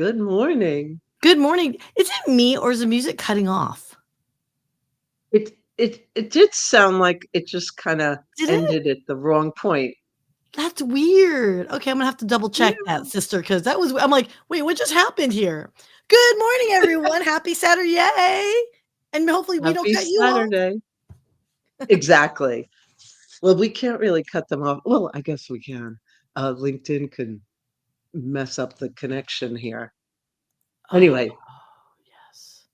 Good morning. Good morning. Is it me or is the music cutting off? It did sound like it just kinda Did it? ended at the wrong point. That's weird. Okay, I'm gonna have to double check Yeah. that, sister, because that was I'm like, wait, what just happened here? Good morning, everyone. Happy Saturday. Yay. And hopefully we don't Happy cut you off. Saturday. Exactly. Well, we can't really cut them off. Well, I guess we can. LinkedIn can mess up the connection here. Oh, Anyway, yes.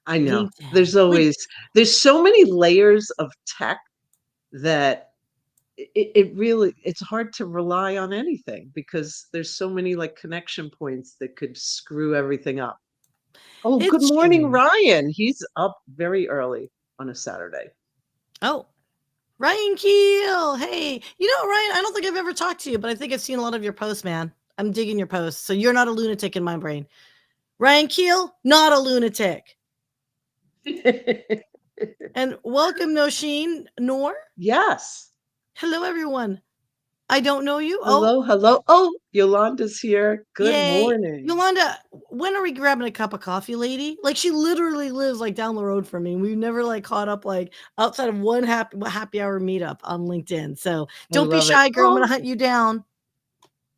I know. LinkedIn. There's so many layers of tech that it really it's hard to rely on anything because there's so many, like, connection points that could screw everything up. Oh, good It's morning, true. Ryan. He's up very early on a Saturday. Oh, Ryan Keel. Hey, Ryan, I don't think I've ever talked to you, but I think I've seen a lot of your posts, man. I'm digging your posts. So you're not a lunatic in my brain. Ryan Keel, not a lunatic. And welcome, Nosheen Noor. Yes. Hello, everyone. I don't know you. Oh, Hello, hello. Oh, Yolanda's here. Good yay. morning. Yolanda, when are we grabbing a cup of coffee, lady? Like, she literally lives like down the road from me. We've never like caught up like outside of one happy hour meetup on LinkedIn. So I don't be love it. shy, girl. I'm gonna Oh, hunt you down.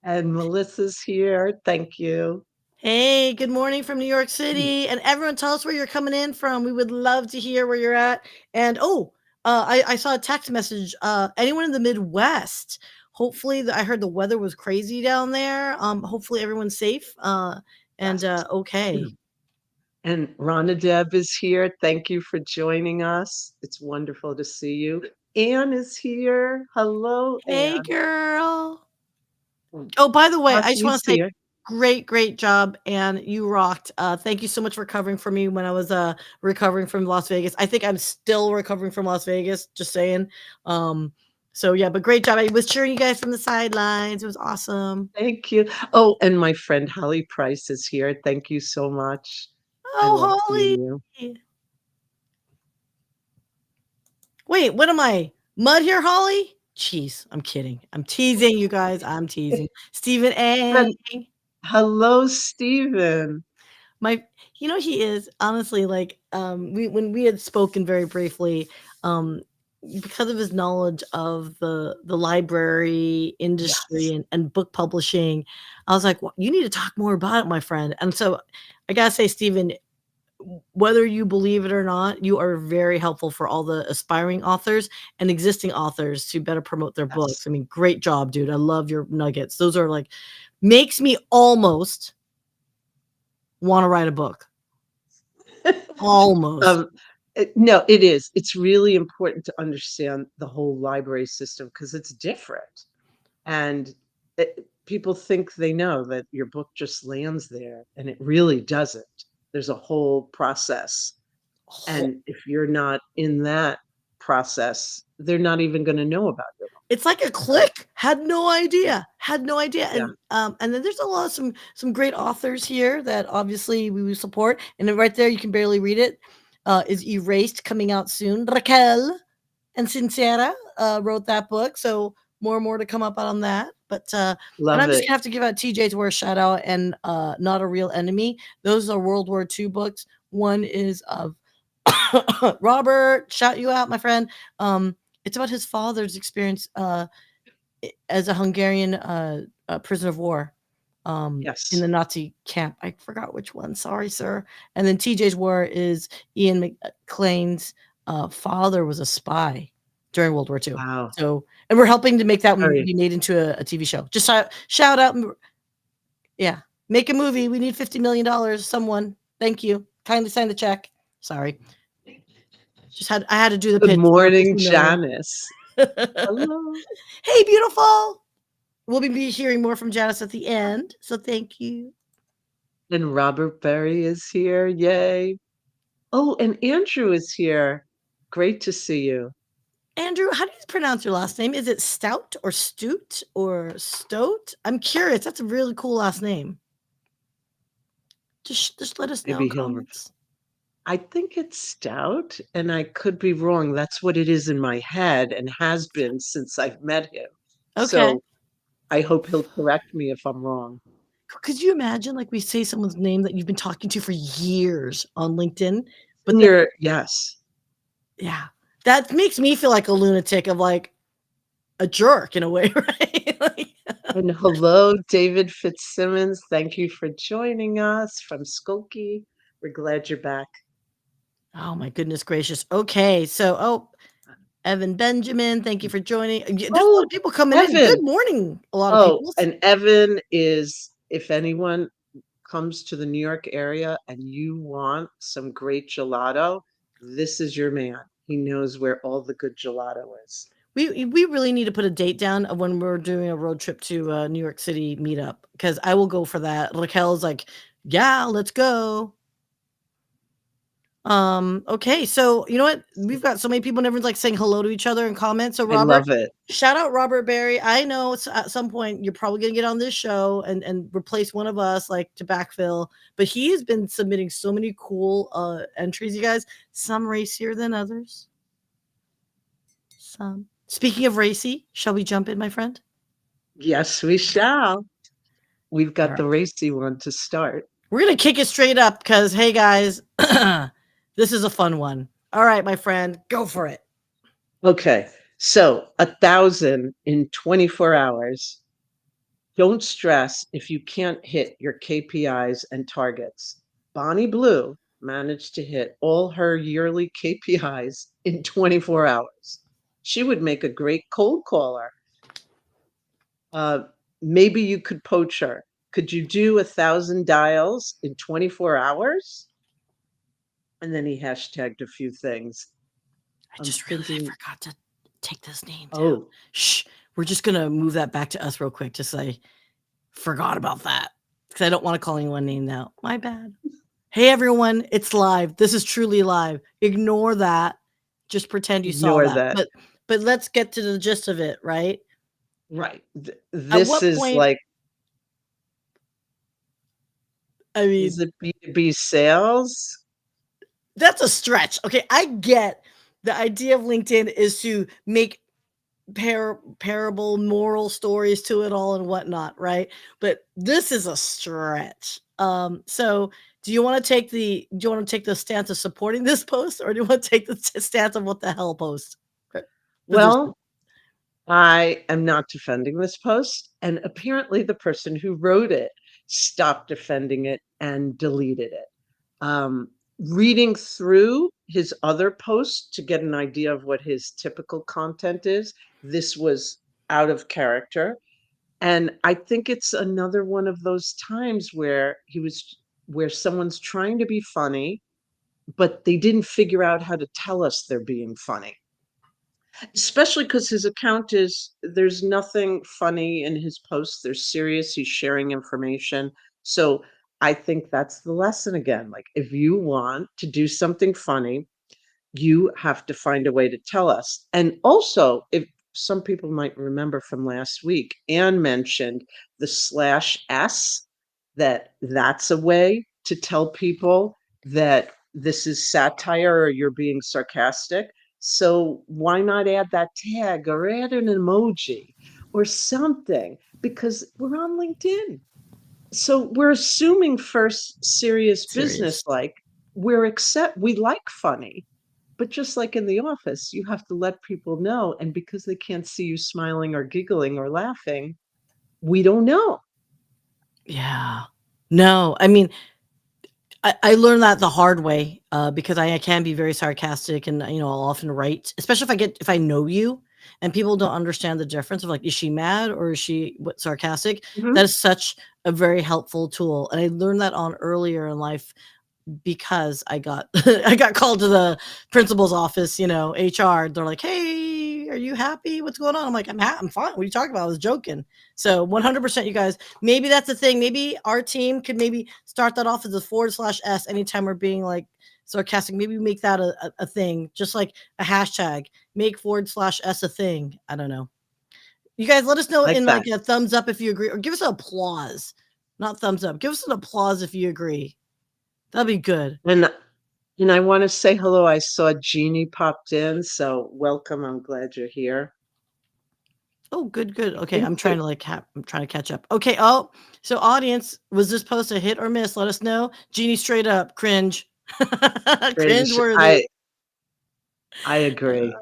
and Melissa's here. Thank you. Hey, good morning from New York City. And everyone, tell us where you're coming in from. We would love to hear where you're at. And I saw a text message. Anyone in the Midwest? Hopefully, I heard the weather was crazy down there. Hopefully, everyone's safe. And Yes. okay. And Rana Deb is here. Thank you for joining us. It's wonderful to see you. Anne is here. Hello, Hey, Anne. girl. Oh, by the way, I just want Taki's to say, here. great job, and you rocked. Thank you so much for covering for me when I was recovering from Las Vegas. I think I'm still recovering from Las Vegas. Just saying. So yeah, but great job. I was cheering you guys from the sidelines. It was awesome. Thank you. Oh, and my friend Holly Price is here. Thank you so much. I love Oh, seeing Holly. you. Wait, what am I? Mud here, Holly? Jeez, I'm kidding. I'm teasing you guys. I'm teasing. Stephen A. And hello, Stephen. My he is honestly like we when we had spoken very briefly, um because of his knowledge of the library industry Yes. and book publishing, I was like, well, you need to talk more about it, my friend. And so I gotta say, Stephen, whether you believe it or not, you are very helpful for all the aspiring authors and existing authors to better promote their books. Yes. I mean, great job, dude. I love your nuggets. Those are like makes me almost want to write a book. Almost. Um, no, it is. It's really important to understand the whole library system because it's different. And people think they know that your book just lands there, and it really doesn't. There's a whole process. Ho And if you're not in that process, they're not even going to know about your book. It's like a So, click. Had no idea. Had no idea. yeah, And then there's a lot of some great authors here that obviously we support. And then right there, you can barely read it. Is Erased coming out soon. Raquel and Sincera wrote that book. So more and more to come up on that. But and love I'm just it. gonna have to give out TJ's War shout out and Not a Real Enemy. Those are World War II books. One is of Robert, shout you out, my friend. It's about his father's experience as a Hungarian prisoner of war in Yes. the Nazi camp. I forgot which one. Sorry, sir. And then TJ's War is Ian McLean's father was a spy during World War II. Wow. So, and we're helping to make that Very be made into a TV show. Just shout out, yeah, make a movie. We need $50 million. Someone, thank you. Kindly sign the check. Sorry. I had to do the good pitch for morning, 50 million. Janice. Hello. Hey, beautiful. We'll be hearing more from Janice at the end. So thank you. And Robert Berry is here. Yay. Oh, and Andrew is here. Great to see you. Andrew, how do you pronounce your last name? Is it Stout or Stoot or Stoat? I'm curious. That's a really cool last name. Just let us know in Maybe he'll. comments. I think it's stout, and I could be wrong. That's what it is in my head and has been since I've met him. Okay. So I hope he'll correct me if I'm wrong. Could you imagine, like, we say someone's name that you've been talking to for years on LinkedIn, but And then you're yes. yeah, that makes me feel like a lunatic of, like, a jerk in a way, right? Like And hello, David Fitzsimmons. Thank you for joining us from Skokie. We're glad you're back. oh my goodness gracious. Okay, so Evan Benjamin, thank you for joining. There's a lot Oh, of people coming in. Good Evan. morning, a lot of Oh, people. and Evan is, if anyone comes to the New York area and you want some great gelato, this is your man. He knows where all the good gelato is. We really need to put a date down of when we're doing a road trip to New York City meetup because I will go for that. Raquel's like, yeah, let's go. Okay, so you know what? We've got so many people and everyone's like saying hello to each other in comments. So I Robert, love it. shout out Robert Berry. I know at some point you're probably gonna get on this show and replace one of us like to backfill, but he has been submitting so many cool entries, you guys. Some racier than others. Some. Speaking of racy, shall we jump in, my friend? Yes, we shall. We've All got right. the racy one to start. We're gonna kick it straight up because hey guys, this is a fun one. All right, my friend, go for it. Okay, so 1,000 in 24 hours. Don't stress if you can't hit your KPIs and targets. Bonnie Blue managed to hit all her yearly KPIs in 24 hours. She would make a great cold caller. Uh, Maybe you could poach her. Could you do 1,000 dials in 24 hours? And then he hashtagged a few things. I I'm just realized I thinking, forgot to take this name down. oh, Shh. We're just gonna move that back to us real quick. Just say forgot about that because I don't want to call anyone name now. My bad. Hey everyone, it's live. This is truly live. Ignore that. Just pretend you saw ignore that. that. But let's get to the gist of it, right? Right. At This what is point? like, I is mean, it B2B sales? that's a stretch. Okay, I get the idea of LinkedIn is to make parable moral stories to it all and whatnot, right? But this is a stretch. So do you want to take the stance of supporting this post or do you want to take the stance of what the hell post position? Well, I am not defending this post, and apparently the person who wrote it stopped defending it and deleted it. Reading through his other posts to get an idea of what his typical content is, this was out of character. And I think it's another one of those times where someone's trying to be funny, but they didn't figure out how to tell us they're being funny. Especially because his account is there's nothing funny in his posts. They're serious. He's sharing information. So I think that's the lesson again. Like, if you want to do something funny, you have to find a way to tell us. And also, if some people might remember from last week, Anne mentioned the /s, that's a way to tell people that this is satire or you're being sarcastic. So why not add that tag or add an emoji or something? Because we're on LinkedIn. So we're assuming first serious Serious. business, like we like funny, but just like in the office, you have to let people know. And because they can't see you smiling or giggling or laughing, we don't know. Yeah. No, I mean, I learned that the hard way because I can be very sarcastic and I'll often write, especially if I know you and people don't understand the difference of like is she mad or is she sarcastic? Mhm. That is such a very helpful tool, and I learned that on earlier in life because I got I got called to the principal's office, HR. They're like, "Hey, are you happy? What's going on?" I'm like, I'm fine. What are you talking about? I was joking." So 100%, you guys. Maybe that's the thing. Maybe our team could maybe start that off as a /s anytime we're being like sarcastic. Maybe make that a thing, just like a hashtag. Make /s a thing. I don't know. You guys, let us know Like in that. like a thumbs up if you agree, or give us an applause. Not thumbs up. Give us an applause if you agree. That'd be good. And I want to say hello. I saw Jeannie popped in, so welcome. I'm glad you're here. Oh, good, good. Okay, Thank I'm trying you. to like I'm trying to catch up. Okay. Oh, so audience, was this post a hit or miss? Let us know. Jeannie, straight up, cringe, cringe Cringe. worthy. I agree.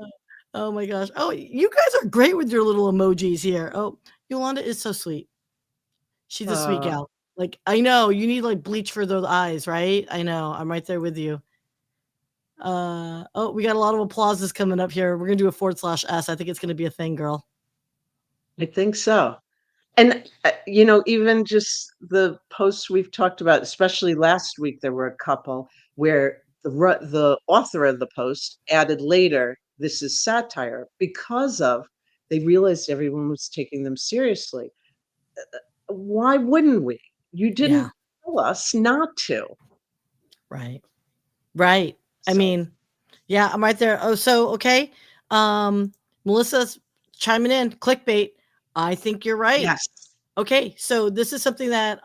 Oh my gosh. Oh, you guys are great with your little emojis here. Oh, Yolanda is so sweet. She's a sweet Uh, gal. Like, I know you need like bleach for those eyes, right? I know. I'm right there with you. Oh, we got a lot of applauses coming up here. We're gonna do a /S. I think it's gonna be a thing, girl. I think so. And, you know, even just the posts we've talked about, especially last week, there were a couple where the author of the post added later, "This is satire," because of they realized everyone was taking them seriously. Why wouldn't we? You Yeah, didn't tell us not to. right. Right. I So, mean, yeah, I'm right there. Oh, so okay. Melissa's chiming in. Clickbait. I think you're right. yes. Okay, so this is something that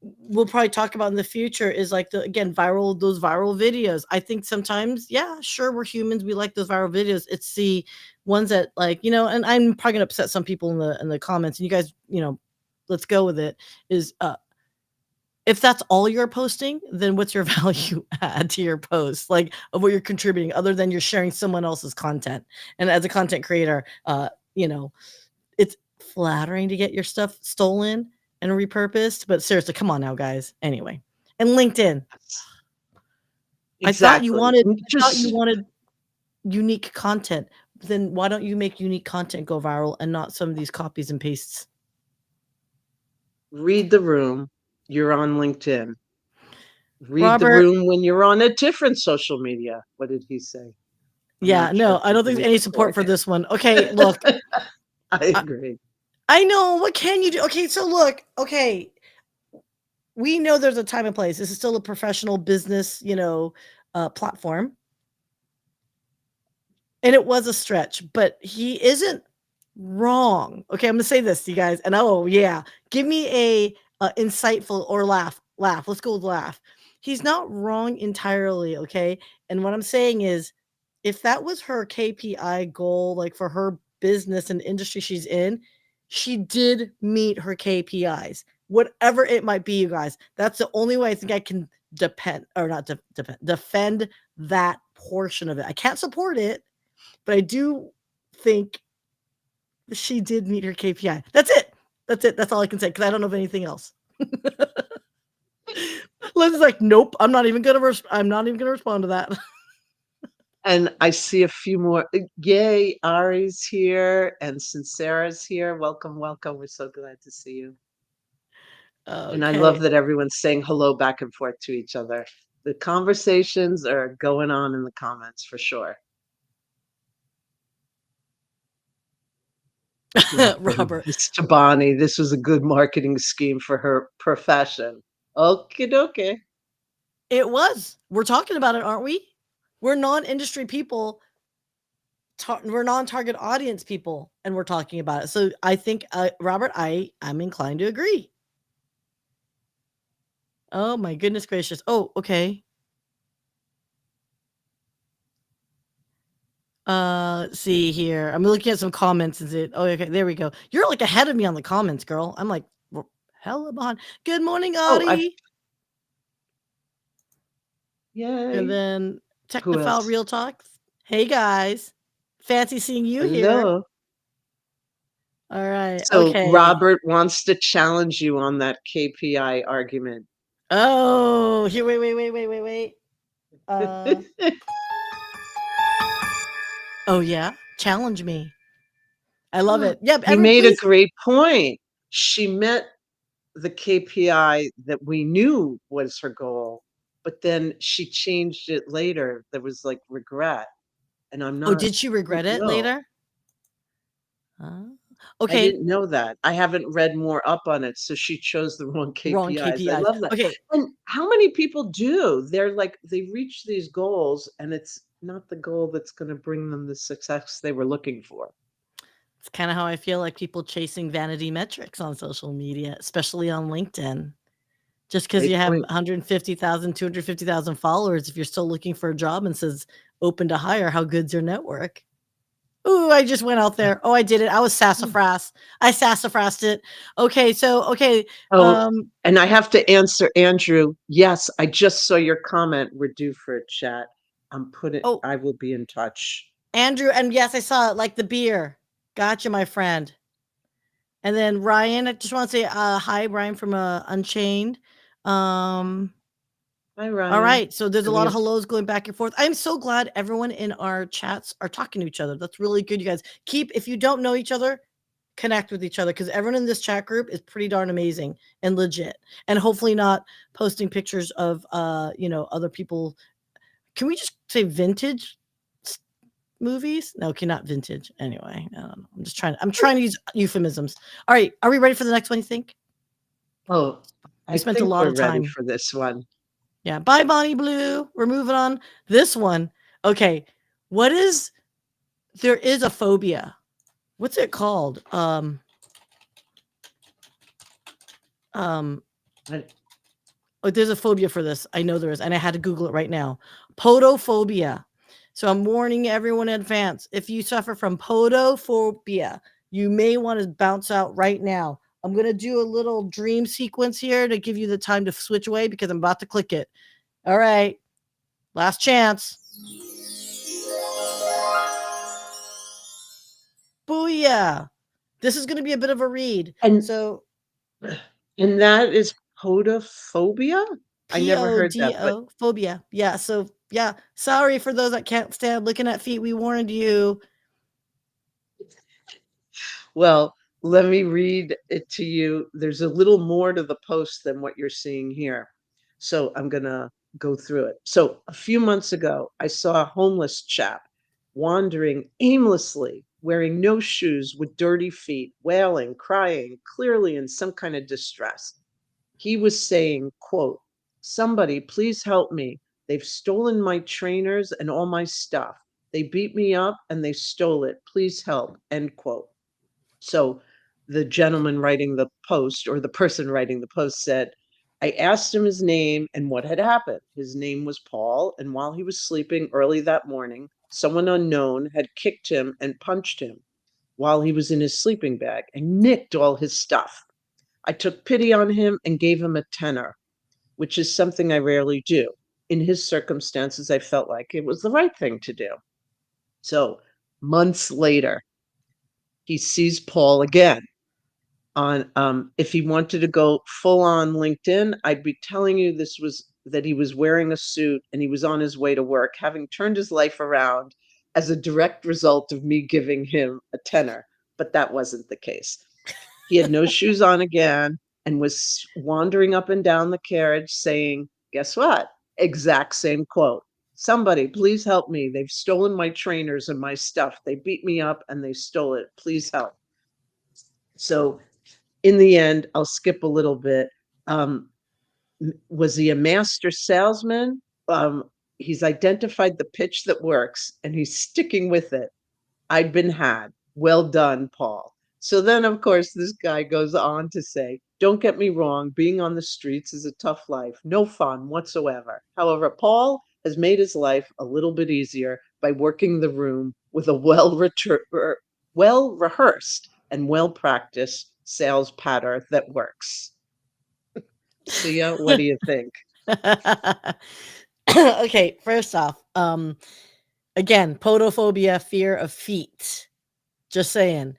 we'll probably talk about in the future is like the again those viral videos. I think sometimes, yeah, sure, we're humans, we like those viral videos. It's the ones that like, and I'm probably gonna upset some people in the comments, and you guys, let's go with it, is if that's all you're posting, then what's your value add to your post, like of what you're contributing other than you're sharing someone else's content? And as a content creator, you know, it's flattering to get your stuff stolen and repurposed, but seriously, come on now, guys. Anyway, and LinkedIn. Exactly. I thought you Just wanted unique content. Then why don't you make unique content go viral and not some of these copies and pastes? read the room. You're on LinkedIn. Read the Robert, room when you're on a different social media. What did he say? I'm yeah, not sure no, if I he don't did think it any support for beforehand. this one. Okay, look, I I, agree. I know. What can you do? Okay, so look, okay, we know there's a time and place. This is still a professional business, platform. And it was a stretch, but he isn't wrong. Okay, I'm gonna say this to you guys, and oh yeah, give me a insightful or laugh. Laugh. Let's go with laugh. He's not wrong entirely. Okay, and what I'm saying is, if that was her KPI goal, like for her business and industry she's in, she did meet her KPIs, whatever it might be. You guys, that's the only way I think I can depend or not defend that portion of it. I can't support it, but I do think she did meet her KPI. That's it. That's it. That's all I can say because I don't know of anything else. Liz is like, nope. I'm not even gonna respond to that. And I see a few more. Yay, Ari's here and Sincera's here. Welcome, welcome. We're so glad to see you. And I love Okay. that everyone's saying hello back and forth to each other. The conversations are going on in the comments for sure. Robert. Miss Tabani, this was a good marketing scheme for her profession. Okie dokie. It was. We're talking about it, aren't we? We're non-industry people. We're non-target audience people, and we're talking about it. So I think, Robert, I'm inclined to agree. Oh my goodness gracious. Oh, okay. Let's see here. I'm looking at some comments. Is it? Oh, okay. There we go. You're like ahead of me on the comments, girl. I'm like hella behind. Good morning, Oh, I've Audie. And yay. then Who Technophile else? Real Talks. Hey guys. Fancy seeing you here. Hello. All right. So Okay. Robert wants to challenge you on that KPI argument. Oh, here. Wait. Uh. Oh yeah. Challenge me. I love it. Yep. He Everyone, made a please. great point. She met the KPI that we knew was her goal, but then she changed it later. There was like regret, and I'm Oh, not, did she I don't regret it know. later? Uh, I okay. didn't know that. I haven't read more up on it, so she chose the wrong Wrong KPIs. I KPIs. love that. Okay. And how many people do? They're like, they reach these goals, and it's not the goal that's going to bring them the success they were looking for. It's kind of how I feel like people chasing vanity metrics on social media, especially on LinkedIn. Just because you Great have point. 150,000, 250,000 followers, if you're still looking for a job and says open to hire, how good's your network? Ooh, I just went out there. Oh, I did it. I was sassafras. I sassafrased it. Okay, so okay. Oh, Um, and I have to answer Andrew. Yes, I just saw your comment. We're due for a chat. oh, I will be in touch. Andrew, and yes, I saw it, like the beer. Gotcha, my friend. And then Ryan, I just want to say hi, Ryan from Unchained. Um, Hi, all Ryan. right, so there's a And we lot of have hellos going back and forth. I'm so glad everyone in our chats are talking to each other. That's really good, you guys. Keep if you don't know each other, connect with each other because everyone in this chat group is pretty darn amazing and legit. And hopefully not posting pictures of other people. Can we just say vintage movies? No, okay, not vintage. Anyway, I don't know. I'm trying to use euphemisms. All right, are we ready for the next one, you think? Oh, We I spent a think lot we're of ready time. for this one. Yeah. Bye, Bonnie Blue. We're moving on. This one. Okay. What is there is a phobia. What's it called? Um, I- oh, there's a phobia for this. I know there is, and I had to Google it right now. Podophobia. So I'm warning everyone in advance. If you suffer from podophobia, you may want to bounce out right now. I'm gonna do a little dream sequence here to give you the time to switch away because I'm about to click it. All right, last chance. Booyah! This is gonna be a bit of a read. And So and that is podophobia? I never heard that, but PODO phobia. Yeah. So yeah. Sorry for those that can't stand looking at feet. We warned you. well, let me read it to you. There's a little more to the post than what you're seeing here. So I'm going to go through it. So a few months ago, I saw a homeless chap wandering aimlessly, wearing no shoes with dirty feet, wailing, crying, clearly in some kind of distress. He was saying, quote, "Somebody please help me. They've stolen my trainers and all my stuff. They beat me up and they stole it. Please help." End quote. So the gentleman writing the post or the person writing the post said, I asked him his name and what had happened. His name was Paul. And while he was sleeping early that morning, someone unknown had kicked him and punched him while he was in his sleeping bag and nicked all his stuff. I took pity on him and gave him a tenner, which is something I rarely do. In his circumstances, I felt like it was the right thing to do. So months later, he sees Paul again on if he wanted to go full on LinkedIn, I'd be telling you this was that he was wearing a suit and he was on his way to work, having turned his life around as a direct result of me giving him a tenner. But that wasn't the case. He had no shoes on again and was wandering up and down the carriage saying, guess what? Exact same quote. Somebody, please help me. They've stolen my trainers and my stuff. They beat me up and they stole it. Please help. So in the end, I'll skip a little bit. Um, was he a master salesman? He's identified the pitch that works and he's sticking with it. I'd been had. Well done, Paul. So then, of course, this guy goes on to say, don't get me wrong, being on the streets is a tough life, no fun whatsoever. However, Paul has made his life a little bit easier by working the room with a well rehearsed and well practiced sales pattern that works. Syya, what do you think? Okay, first off, again, podophobia, fear of feet. Just saying.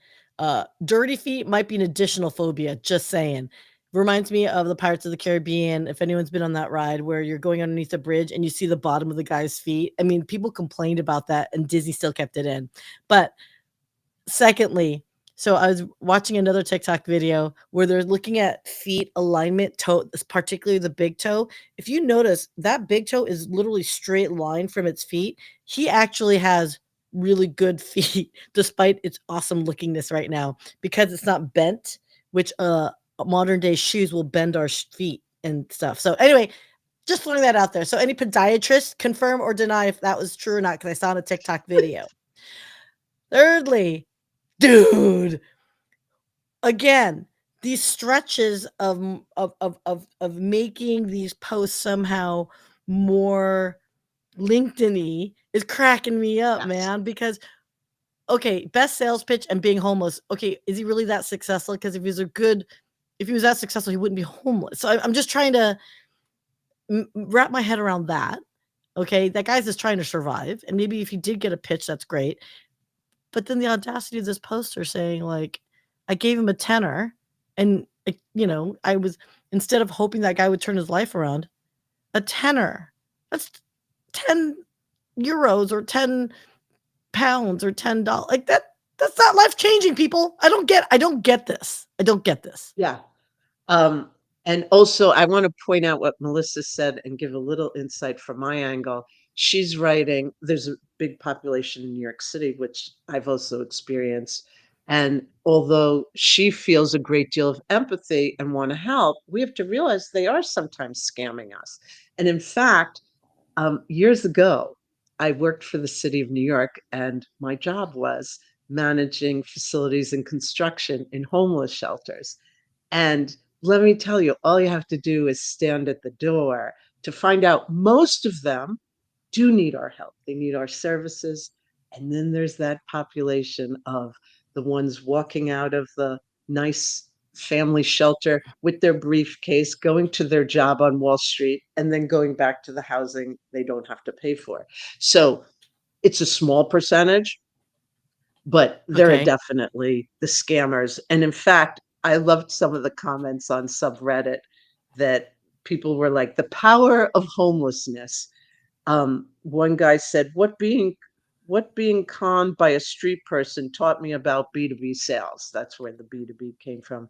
Dirty feet might be an additional phobia. Just saying. Reminds me of the Pirates of the Caribbean. If anyone's been on that ride where you're going underneath a bridge and you see the bottom of the guy's feet. I mean, people complained about that and Disney still kept it in. But secondly, so I was watching another TikTok video where they're looking at feet alignment, toe, particularly the big toe. If you notice, that big toe is literally straight line from its feet. He actually has really good feet, despite its awesome lookingness right now, because it's not bent, which modern day shoes will bend our feet and stuff. So anyway, just throwing that out there. So any podiatrist confirm or deny if that was true or not, because I saw in a TikTok video. Thirdly, dude, again, these stretches of making these posts somehow more LinkedIn-y is cracking me up, Yes. man, because okay, best sales pitch and being homeless. Okay, is he really that successful? Because if he was that successful, he wouldn't be homeless. So I'm just trying to wrap my head around that. Okay, that guy's just trying to survive, and maybe if he did get a pitch, that's great. But then the audacity of this poster saying like, I gave him a tenner, and I was, instead of hoping that guy would turn his life around, a tenner. That's 10 euros or 10 pounds or $10. Like that's not life changing, people. I don't get this. I don't get this. Yeah. And also, I want to point out what Melissa said and give a little insight from my angle. She's writing, there's a big population in New York City, which I've also experienced. And although she feels a great deal of empathy and want to help, we have to realize they are sometimes scamming us. And in fact, years ago, I worked for the city of New York, and my job was managing facilities and construction in homeless shelters. And let me tell you, all you have to do is stand at the door to find out most of them do need our help. They need our services. And then there's that population of the ones walking out of the nice family shelter with their briefcase, going to their job on Wall Street, and then going back to the housing they don't have to pay for. So it's a small percentage, but there are Okay. definitely the scammers. And in fact, I loved some of the comments on subreddit that people were like, the power of homelessness. One guy said, what being conned by a street person taught me about B2B sales. That's where the B2B came from.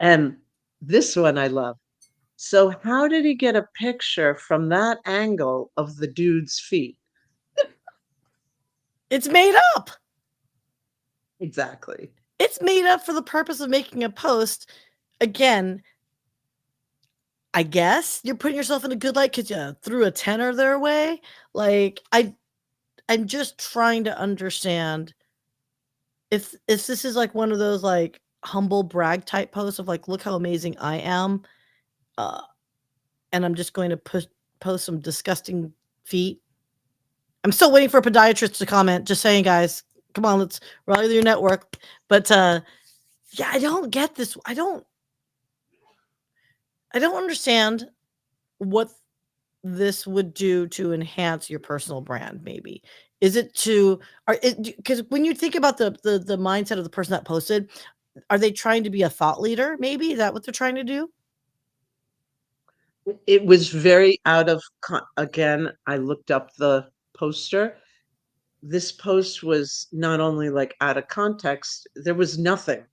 And this one I love. So how did he get a picture from that angle of the dude's feet? It's made up. Exactly. It's made up for the purpose of making a post. Again, I guess you're putting yourself in a good light because you threw a tenner their way. Like I'm just trying to understand if this is like one of those like humble brag type posts of like, look how amazing I am, uh, and I'm just going to post some disgusting feet. I'm still waiting for a podiatrist to comment. Just saying, guys, come on, let's rally your network. But yeah, I don't get this. I don't understand what this would do to enhance your personal brand. Maybe is it to, or because when you think about the mindset of the person that posted, are they trying to be a thought leader? Maybe is that what they're trying to do? It was very out of again, I looked up the poster. This post was not only like out of context, there was nothing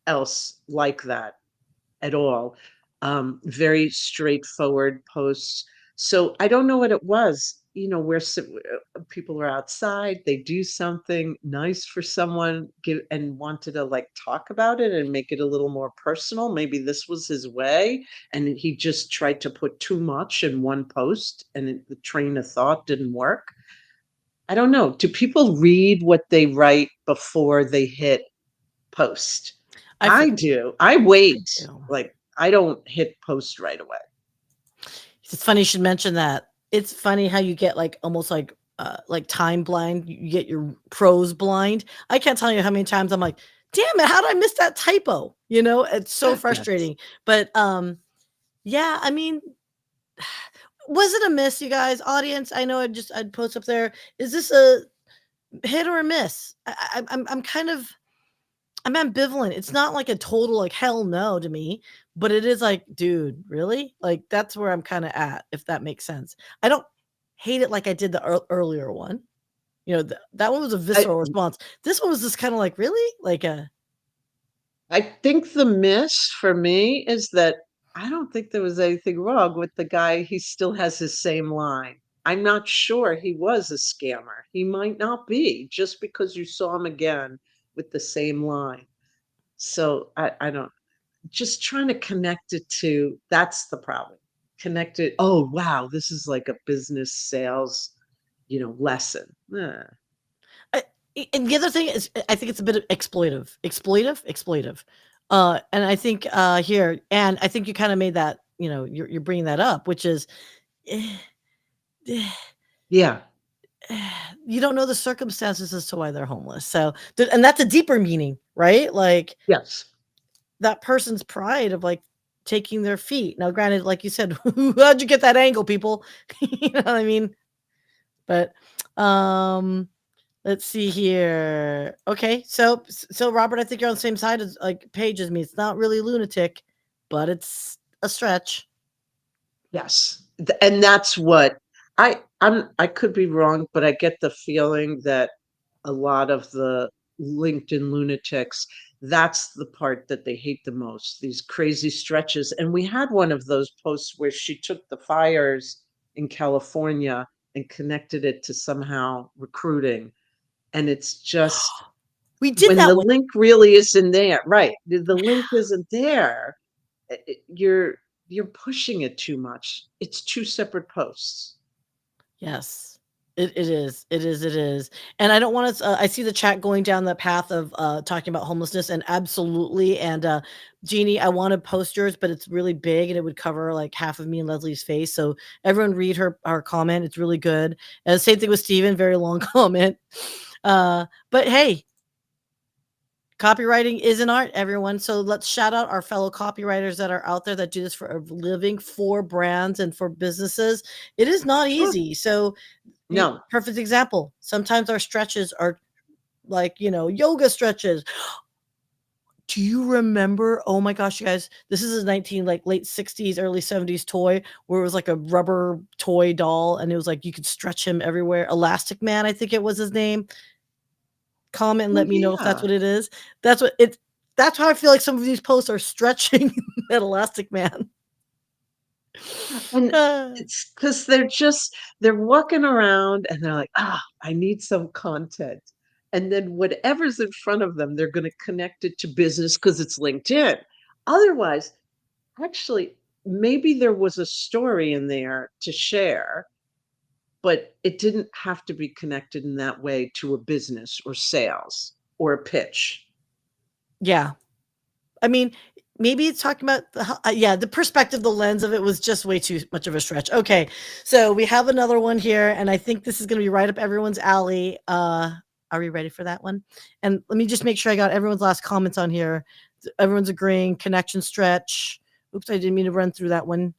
else like that at all. Very straightforward posts. So I don't know what it was. Where people are outside, they do something nice for someone, and wanted to like talk about it and make it a little more personal. Maybe this was his way, and he just tried to put too much in one post, and the train of thought didn't work. I don't know. Do people read what they write before they hit post? I I think do. I wait. you know, Like, I don't hit post right away. it's funny you should mention that. It's funny how you get like almost like time blind. You get your prose blind. I can't tell you how many times I'm like, damn it, how did I miss that typo? It's so Yes. frustrating. But yeah, I mean, was it a miss, you guys? Audience, I know I'd post up there. Is this a hit or a miss? I'm kind of, I'm ambivalent. It's not like a total like hell no to me, but it is like, dude, really? Like that's where I'm kind of at, if that makes sense. I don't hate it like I did the earlier one. That one was a I visceral response. This one was just kind of like, really? Like a I think the miss for me is that I don't think there was anything wrong with the guy. He still has his same line. I'm not sure he was a scammer. He might not be just because you saw him again with the same line. So I don't, just trying to connect it to, that's the problem. Connect it. Oh, wow, this is like a business sales, lesson. I and the other thing is, I think it's a bit of exploitive. And I think here, and I think you kind of made that, you're bringing that up, which is, eh, eh, Yeah. you don't know the circumstances as to why they're homeless. So, and that's a deeper meaning, right? Like Yes. that person's pride of like taking their feet. Now, granted, like you said, how'd you get that angle, people? You know what I mean? But let's see here. Okay, so Robert, I think you're on the same side as like page as me. It's not really lunatic, but it's a stretch. Yes. And that's what I could be wrong, but I get the feeling that a lot of the LinkedIn lunatics, that's the part that they hate the most, these crazy stretches. And we had one of those posts where she took the fires in California and connected it to somehow recruiting. And it's just We did when that the one. link really isn't there, right? The link isn't there. You're pushing it too much. It's two separate posts. Yes. It is. It is. It is. And I don't want to. I see the chat going down the path of talking about homelessness, and absolutely. And Jeannie, I want to post yours, but it's really big, and it would cover like half of me and Leslie's face. So everyone read her comment. It's really good. And same thing with Steven. Very long comment. But hey, copywriting is an art, everyone. So let's shout out our fellow copywriters that are out there that do this for a living, for brands and for businesses. It is not Sure. easy. So, No. perfect example. Sometimes our stretches are like, yoga stretches. Do you remember? Oh my gosh, you guys, this is a late 60s, early 70s toy where it was like a rubber toy doll and it was like you could stretch him everywhere. Elastic Man, I think it was his name. Comment and Oh, let me know if that's yeah. what it is. That's how I feel like some of these posts are stretching that Elastic Man. And Uh, it's because they're walking around and they're like, I need some content. And then whatever's in front of them, they're going to connect it to business because it's LinkedIn. Otherwise, actually, maybe there was a story in there to share, but it didn't have to be connected in that way to a business or sales or a pitch. yeah. I mean, maybe it's talking about the perspective, the lens of it was just way too much of a stretch. Okay, so we have another one here, and I think this is going to be right up everyone's alley. Are we ready for that one? And let me just make sure I got everyone's last comments on here. Everyone's agreeing. Connection stretch. Oops, I didn't mean to run through that one.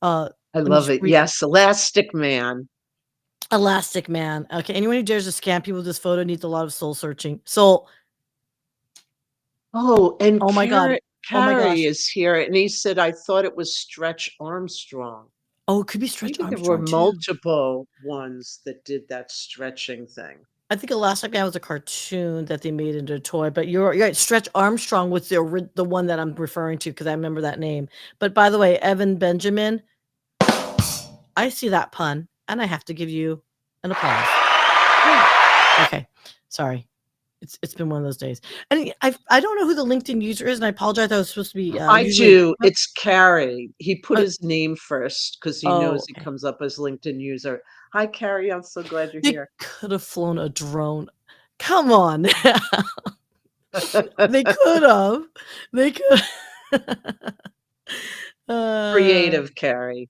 I Let me love just it. read. Yes, Elastic Man. Elastic Man. Okay, anyone who dares to scam people with this photo needs a lot of soul searching. So, Oh, and oh my god. Oh my Carrie gosh. is here, and he said, I thought it was Stretch Armstrong. Oh, it could be Stretch Maybe there were Armstrong too. multiple ones that did that stretching thing. I think Elastic Man was a cartoon that they made into a toy, but you're right. Stretch Armstrong was the one that I'm referring to because I remember that name. But by the way, Evan Benjamin, I see that pun, and I have to give you an applause. Okay, sorry. It's been one of those days, and I don't know who the LinkedIn user is, and I apologize. I was supposed to be I usually. do. It's Carrie. He put Uh, his name first because he oh, knows he okay. comes up as LinkedIn user. Hi, Carrie. I'm so glad you're They here. could have flown a drone. Come on, they could have. They could. uh, Creative Carrie.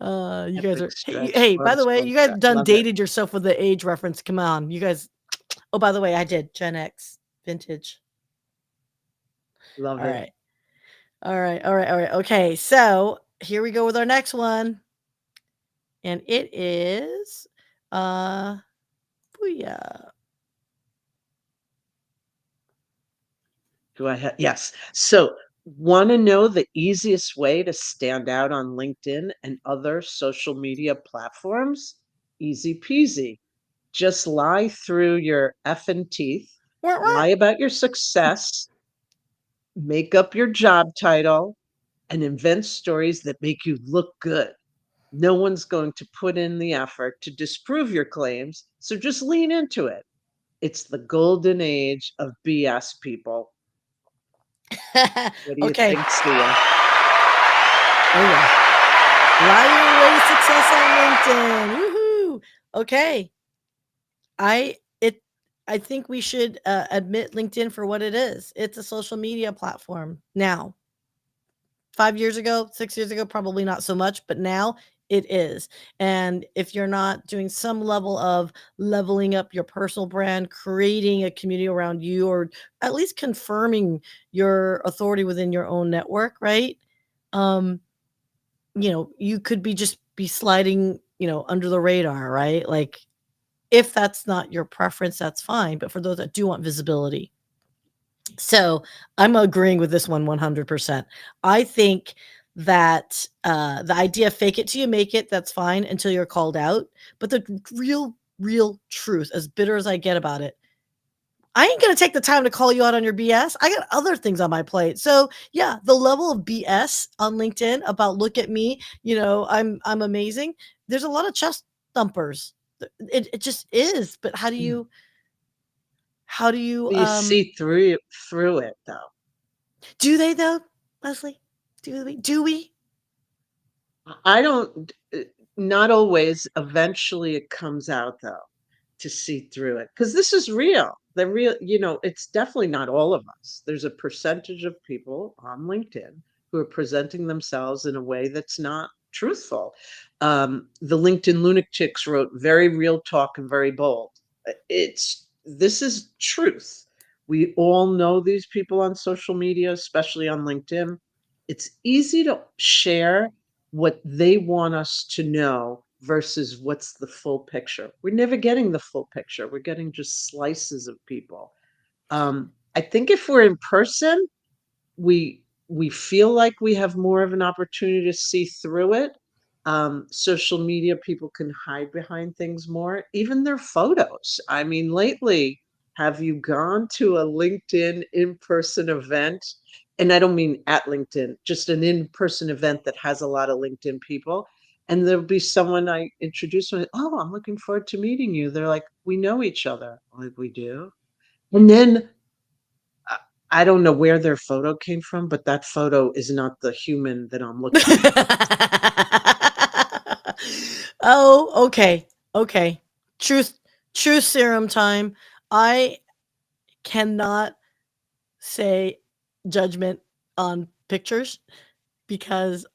you guys Epic are hey, stretch. hey, by the way, Armstrong you guys stretch. done Love it. dated yourself with the age reference. Come on. You guys oh, by the way, I did Gen X vintage. Love All it. right. All right. All right. All right. Okay. So here we go with our next one. And it is booyah. Go ahead. Yes. So, want to know the easiest way to stand out on LinkedIn and other social media platforms? Easy peasy. Just lie through your effing teeth, Wah, wah. lie about your success, make up your job title, and invent stories that make you look good. No one's going to put in the effort to disprove your claims, so just lean into it. It's the golden age of BS, people. What do you Okay. think, Syya? Oh yeah. Lie your way to success on LinkedIn. Woohoo. Okay. I it I think we should admit LinkedIn for what it is. It's a social media platform now. 5 years ago, 6 years ago, probably not so much, but now It is. And if you're not doing some level of leveling up your personal brand, creating a community around you, or at least confirming your authority within your own network, right? Um, you could just be sliding, under the radar, right? Like, if that's not your preference, that's fine. But for those that do want visibility, so I'm agreeing with this one 100%. I think that the idea fake it till you make it, that's fine until you're called out. But the real truth, as bitter as I get about it, I ain't going to take the time to call you out on your BS. I got other things on my plate. So yeah, the level of BS on LinkedIn about look at me, I'm amazing. There's a lot of chest thumpers. It just is. But Mm. how do you You see through it though. do they though, Leslie? Do we? I don't, not always. Eventually it comes out though, to see through it. Because this is real. The real, it's definitely not all of us. There's a percentage of people on LinkedIn who are presenting themselves in a way that's not truthful. The LinkedIn lunatics wrote very real talk and very bold. This is truth. We all know these people on social media, especially on LinkedIn. It's easy to share what they want us to know versus what's the full picture. We're never getting the full picture. We're getting just slices of people. I think if we're in person, we feel like we have more of an opportunity to see through it. Social media people can hide behind things more, even their photos. I mean, lately, have you gone to a LinkedIn in-person event? And I don't mean at LinkedIn, just an in-person event that has a lot of LinkedIn people. And there'll be someone I introduce me, oh, I'm looking forward to meeting you. They're like, we know each other. I'm like, we do. And then I I don't know where their photo came from, but that photo is not the human that I'm looking at. Oh, okay. Okay. Truth truth serum time. I cannot say judgment on pictures because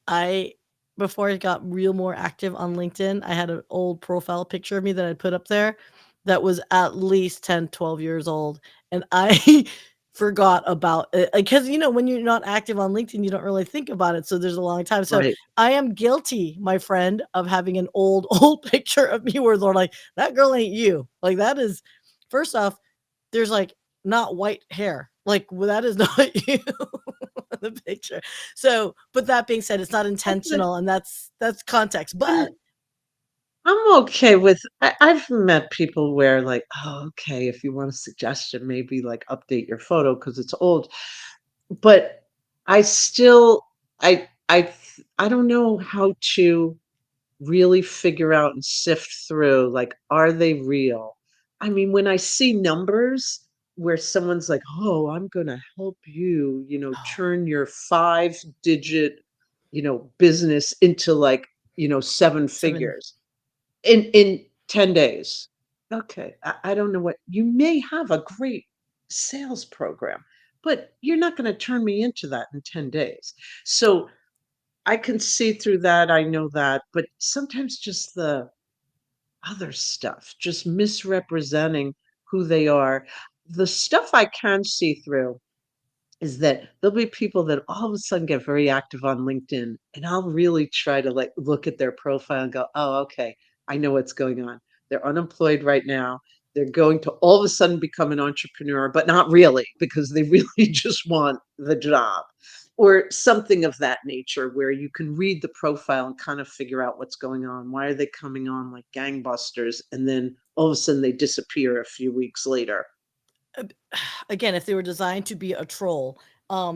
before I got real more active on LinkedIn, I had an old profile picture of me that I put up there that was at least 10, 12 years old. And I forgot about it because, when you're not active on LinkedIn, you don't really think about it. So there's a long time. So Right. I am guilty, my friend, of having an old, old picture of me where they're like, that girl ain't you. Like, that is, first off, there's like not white hair. Like, well, that is not you. The picture. So, but that being said, it's not Okay. intentional, and that's context. I'm But I'm okay with I've met people where like, oh, okay, if you want a suggestion, maybe like update your photo because it's old. But I still I don't know how to really figure out and sift through, like, are they real? I mean, when I see numbers where someone's like, "Oh, I'm gonna help you, oh, turn your 5-digit, business into like, 7 7. figures in 10 days." Okay, I don't know what you may have a great sales program, but you're not gonna turn me into that in 10 days. So I can see through that, I know that, but sometimes just the other stuff, just misrepresenting who they are. The stuff I can see through is that there'll be people that all of a sudden get very active on LinkedIn, and I'll really try to like look at their profile and go, "Oh, okay, I know what's going on. They're unemployed right now. They're going to all of a sudden become an entrepreneur, but not really because they really just want the job." Or something of that nature where you can read the profile and kind of figure out what's going on. Why are they coming on like gangbusters and then all of a sudden they disappear a few weeks later? Again, if they were designed to be a troll.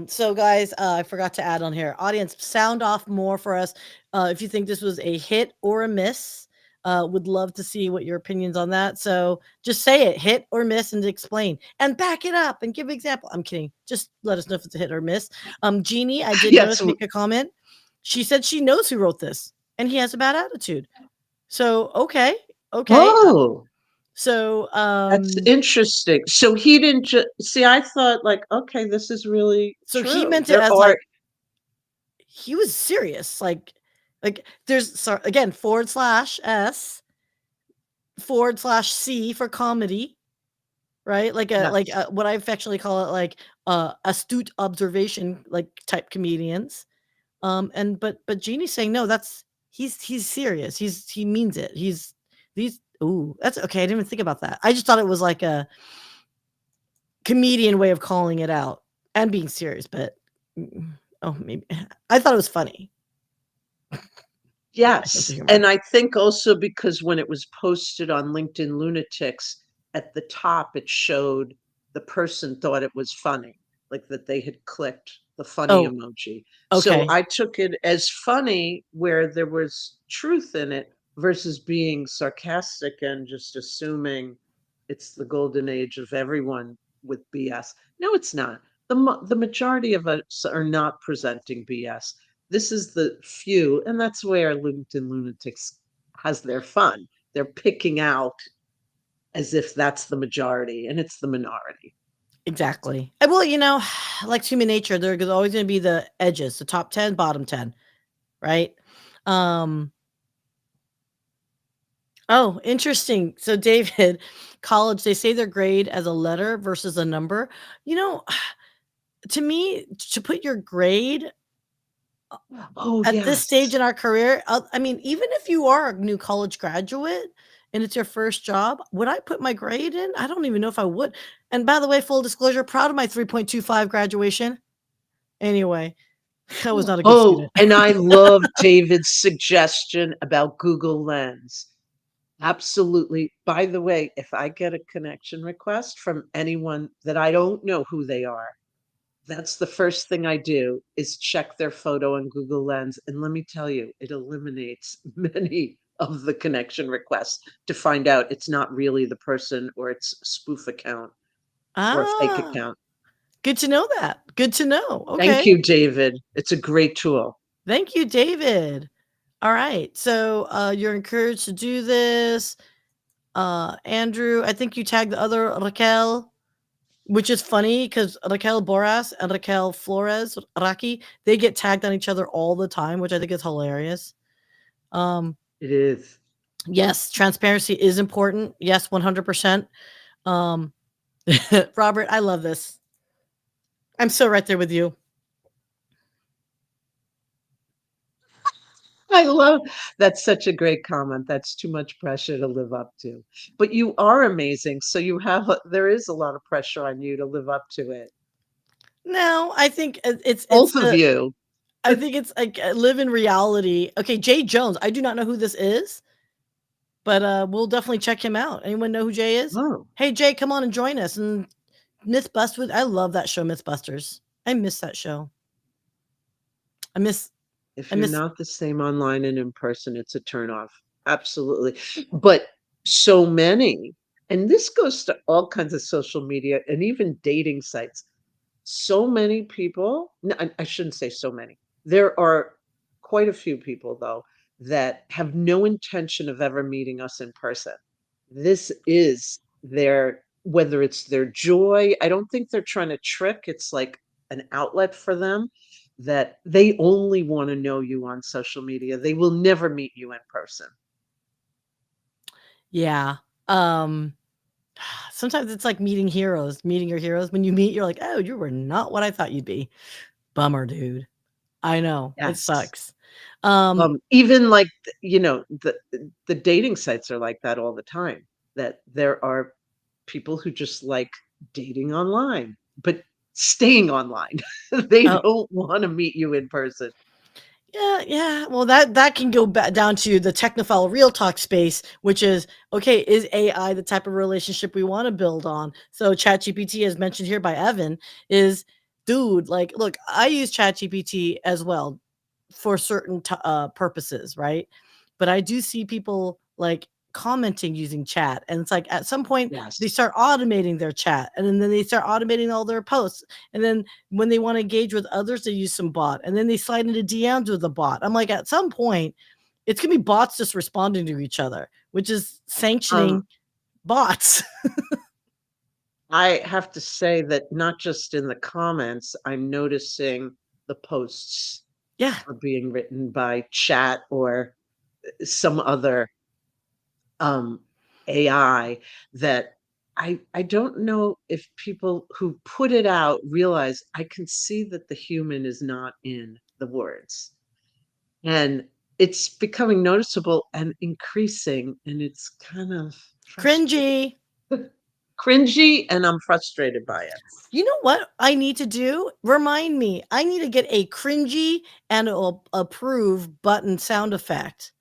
So guys, I forgot to add on here. Audience, sound off more for us. If you think this was a hit or a miss, would love to see what your opinions on that. So just say it, hit or miss, and explain and back it up and give example. I'm kidding. Just let us know if it's a hit or miss. Jeannie, I did Yes. notice make a comment. She said she knows who wrote this, and he has a bad attitude. So okay, okay. Oh, So that's interesting. So he didn't just see, I thought like, okay, this is really so he true. meant it There as are like he was serious. Like Like there's again /s/c for comedy, right? Yes. What I affectionately call it like astute observation like type comedians. And but Jeannie's saying no, that's he's serious. He means it. He's these ooh, that's okay. I didn't even think about that. I just thought it was like a comedian way of calling it out and being serious, but oh, maybe I thought it was funny. My sense of Yes, humor. and I think also because when it was posted on LinkedIn Lunatics, at the top, it showed the person thought it was funny, like that they had clicked the funny Oh, emoji. So okay. I took it as funny where there was truth in it versus being sarcastic and just assuming it's the golden age of everyone with BS. No, it's not. The majority of us are not presenting BS. This is the few, and that's where LinkedIn Lunatics has their fun. They're picking out as if that's the majority, and it's the minority. Exactly. Well, like human nature, there's always going to be the edges, the top 10, bottom 10, right? Um, oh, interesting. So, David, college, they say their grade as a letter versus a number. You know, to me, to put your grade Oh, at this stage yes. in our career, I mean, even if you are a new college graduate and it's your first job, would I put my grade in? I don't even know if I would. And by the way, full disclosure, proud of my 3.25 graduation. Anyway, I was not a good Oh, student. and I love David's suggestion about Google Lens. Absolutely. By the way, if I get a connection request from anyone that I don't know who they are, that's the first thing I do is check their photo on Google Lens. And let me tell you, it eliminates many of the connection requests to find out it's not really the person or it's a spoof account or a fake Ah, account. good to know that. Good to know. Thank Okay. you, David. It's a great tool. Thank you, David. All right. So you're encouraged to do this. Andrew, I think you tagged the other Raquel, which is funny because Raquel Boras and Raquel Flores, Raki, they get tagged on each other all the time, which I think is hilarious. Um, It is. yes, transparency is important. Yes, 100%. Um, Robert, I love this. I'm so right there with you. I love that's such a great comment. That's too much pressure to live up to. But you are amazing. So there is a lot of pressure on you to live up to it. No, I think it's Both of the you. I think it's like live in reality. Okay, Jay Jones. I do not know who this is, but we'll definitely check him out. Anyone know who Jay is? Oh, Hey Jay, come on and join us and Mythbust with. I love that show, Mythbusters. I miss that show. I miss. if I you're miss. not the same online and in person, it's a turnoff. Absolutely. But so many, and this goes to all kinds of social media and even dating sites. So many people, no, I shouldn't say so many. There are quite a few people, though, that have no intention of ever meeting us in person. This is their, whether it's their joy, I don't think they're trying to trick. It's like an outlet for them that they only want to know you on social media. They will never meet you in person. Yeah. Um. Sometimes it's like meeting heroes. Meeting your heroes. When you meet, you're like, oh, you were not what I thought you'd be. Bummer, dude. I know it Yes. sucks. Um. Even like, the dating sites are like that all the time, that there are people who just like dating online, but staying online. They Oh, don't want to meet you in person. yeah, yeah. Well, that can go back down to the technophile real talk space, which is okay. Is AI the type of relationship we want to build on? So, ChatGPT, as mentioned here by Evan, is dude. Like, look, I use ChatGPT as well for certain purposes, right? But I do see people like commenting using chat, and it's like at some point they Yes. start automating their chat, and then they start automating all their posts, and then when they want to engage with others, they use some bot, and then they slide into DMs with a bot. I'm like, at some point, it's gonna be bots just responding to each other, which is Um, sanctioning bots. I have to say that not just in the comments, I'm noticing the posts. Yeah. are being written by chat or some other um, AI that I don't know if people who put it out realize I can see that the human is not in the words. And it's becoming noticeable and increasing, and it's kind of frustrating. Cringy. Cringy, and I'm frustrated by it. You know what I need to do? Remind me. I need to get a cringy and a approve button sound effect.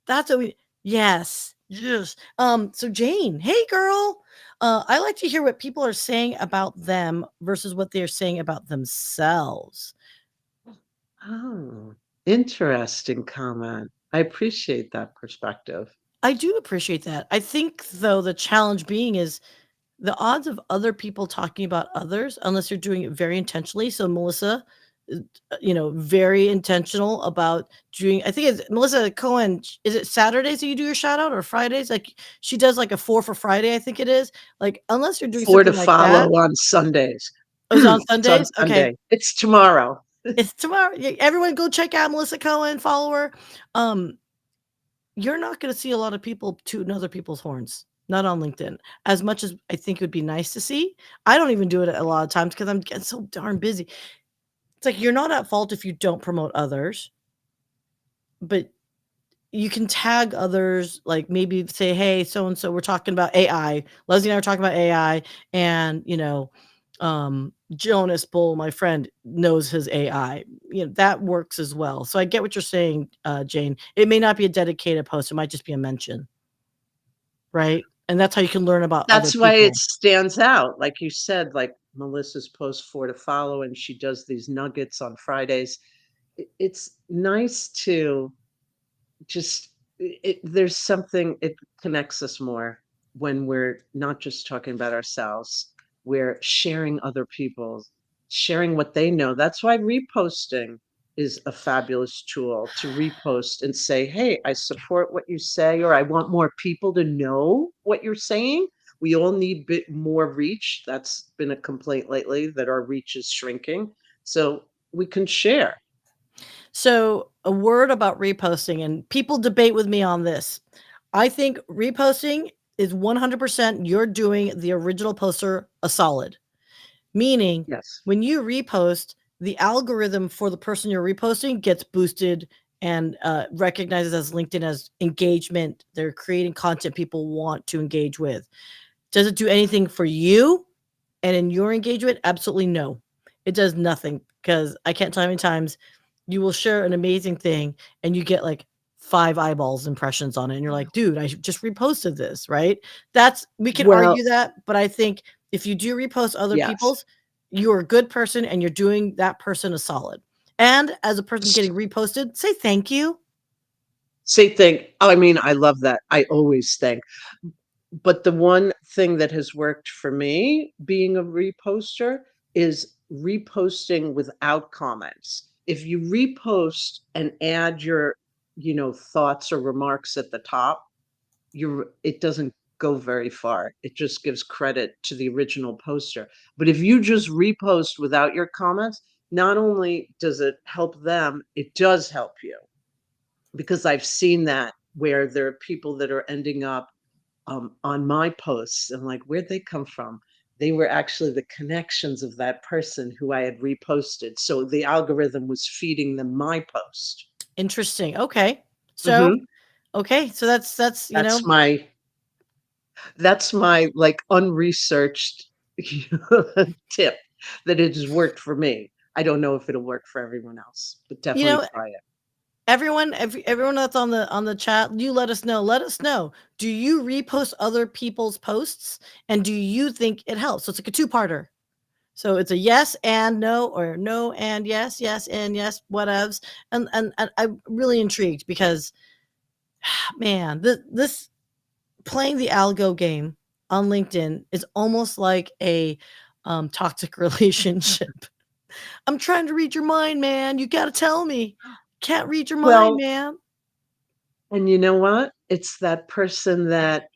That's what we yes. Yes. So Jane, hey girl. I like to hear what people are saying about them versus what they're saying about themselves. Oh, interesting comment. I appreciate that perspective. I do appreciate that. I think though the challenge being is the odds of other people talking about others, unless you're doing it very intentionally. So Melissa, very intentional about doing. I think it's Melissa Cohen. Is it Saturdays that you do your shout out or Fridays? Like she does like a 4 for Friday. I think it is. Like unless you're doing 4 to something like follow that. on Sundays. Oh, it's on It's on Sundays. Okay, Sunday. It's tomorrow. it's tomorrow. Yeah, everyone go check out Melissa Cohen. Follow her. Um, you're not going to see a lot of people tooting other people's horns. Not on LinkedIn, as much as I think it would be nice to see. I don't even do it a lot of times because I'm getting so darn busy. It's like you're not at fault if you don't promote others, but you can tag others, like maybe say, "Hey, so and so, we're talking about AI." Leslie and I are talking about AI, and Jonas Bull, my friend, knows his AI. That works as well. So I get what you're saying, Jane. It may not be a dedicated post; it might just be a mention, right? And that's how you can learn about other That's why it people. stands out. Like you said, like Melissa's post 4 to follow, and she does these nuggets on Fridays. It's nice to just there's something it connects us more when we're not just talking about ourselves, we're sharing other people's, sharing what they know. That's why reposting is a fabulous tool to repost and say, hey, I support what you say, or I want more people to know what you're saying. We all need bit more reach. That's been a complaint lately, that our reach is shrinking, so we can share. So, a word about reposting, and people debate with me on this. I think reposting is 100% you're doing the original poster a solid. Meaning, Yes. when you repost, the algorithm for the person you're reposting gets boosted and recognizes as LinkedIn as engagement. They're creating content people want to engage with. Does it do anything for you and in your engagement? Absolutely no. It does nothing because I can't tell how many times you will share an amazing thing and you get like 5 eyeballs impressions on it and you're like, "Dude, I just reposted this," right? That's we can Well, argue that, but I think if you do repost other yes. people's, you're a good person and you're doing that person a solid. And as a person getting reposted, say thank you. Say thank I mean, I love that. I always thank. But the one thing that has worked for me being a reposter is reposting without comments. If you repost and add your, thoughts or remarks at the top, it doesn't go very far. It just gives credit to the original poster. But if you just repost without your comments, not only does it help them, it does help you, because I've seen that where there are people that are ending up on my posts and like, where'd they come from? They were actually the connections of that person who I had reposted. So the algorithm was feeding them my post. Interesting. Okay. So, Hmm. okay, so that's, That's my like unresearched tip that it has worked for me. I don't know if it'll work for everyone else, but you definitely know, try it. everyone that's on the chat, you let us know. Let us know. Do you repost other people's posts, and do you think it helps? So it's like a two-parter. So it's a yes and no, or no and yes, yes and yes, whatevs. And I'm really intrigued because, man, this playing the algo game on LinkedIn is almost like a toxic relationship. I'm trying to read your mind, man. You got to tell me. Can't read your mind, Well, man. and you know what? It's that person that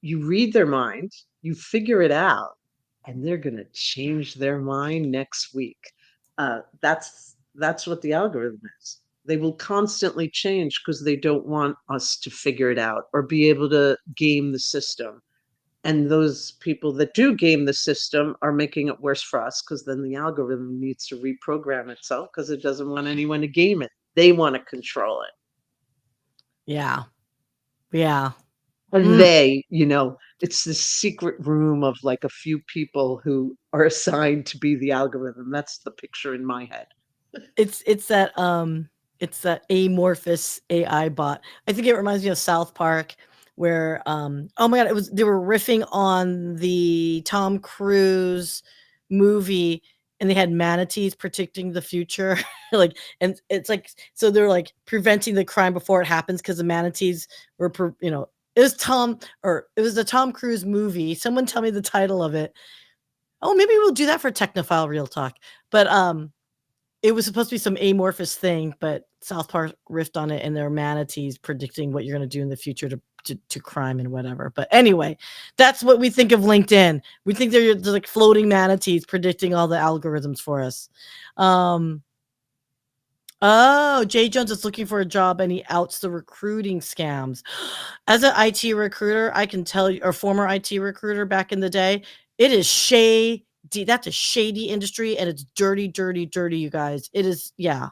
you read their mind, you figure it out, and they're going to change their mind next week. That's what the algorithm is. They will constantly change because they don't want us to figure it out or be able to game the system. And those people that do game the system are making it worse for us because then the algorithm needs to reprogram itself because it doesn't want anyone to game it. They want to control it. Yeah. Yeah. And Mm. they, it's this secret room of like a few people who are assigned to be the algorithm. That's the picture in my head. It's that amorphous AI bot. I think it reminds me of South Park where oh my god, they were riffing on the Tom Cruise movie and they had manatees predicting the future. Like, and it's like, so they're like preventing the crime before it happens because the manatees were it was the Tom Cruise movie. Someone tell me the title of it. Oh, maybe we'll do that for Technophile Real Talk. But it was supposed to be some amorphous thing, but South Park riffed on it, and there are manatees predicting what you're going to do in the future to crime and whatever. But anyway, that's what we think of LinkedIn. We think they're like floating manatees predicting all the algorithms for us. Oh, Jay Jones is looking for a job and he outs the recruiting scams. As an IT recruiter, I can tell you, or former IT recruiter back in the day, it is shady. That's a shady industry and it's dirty, dirty, dirty, you guys. It is, yeah.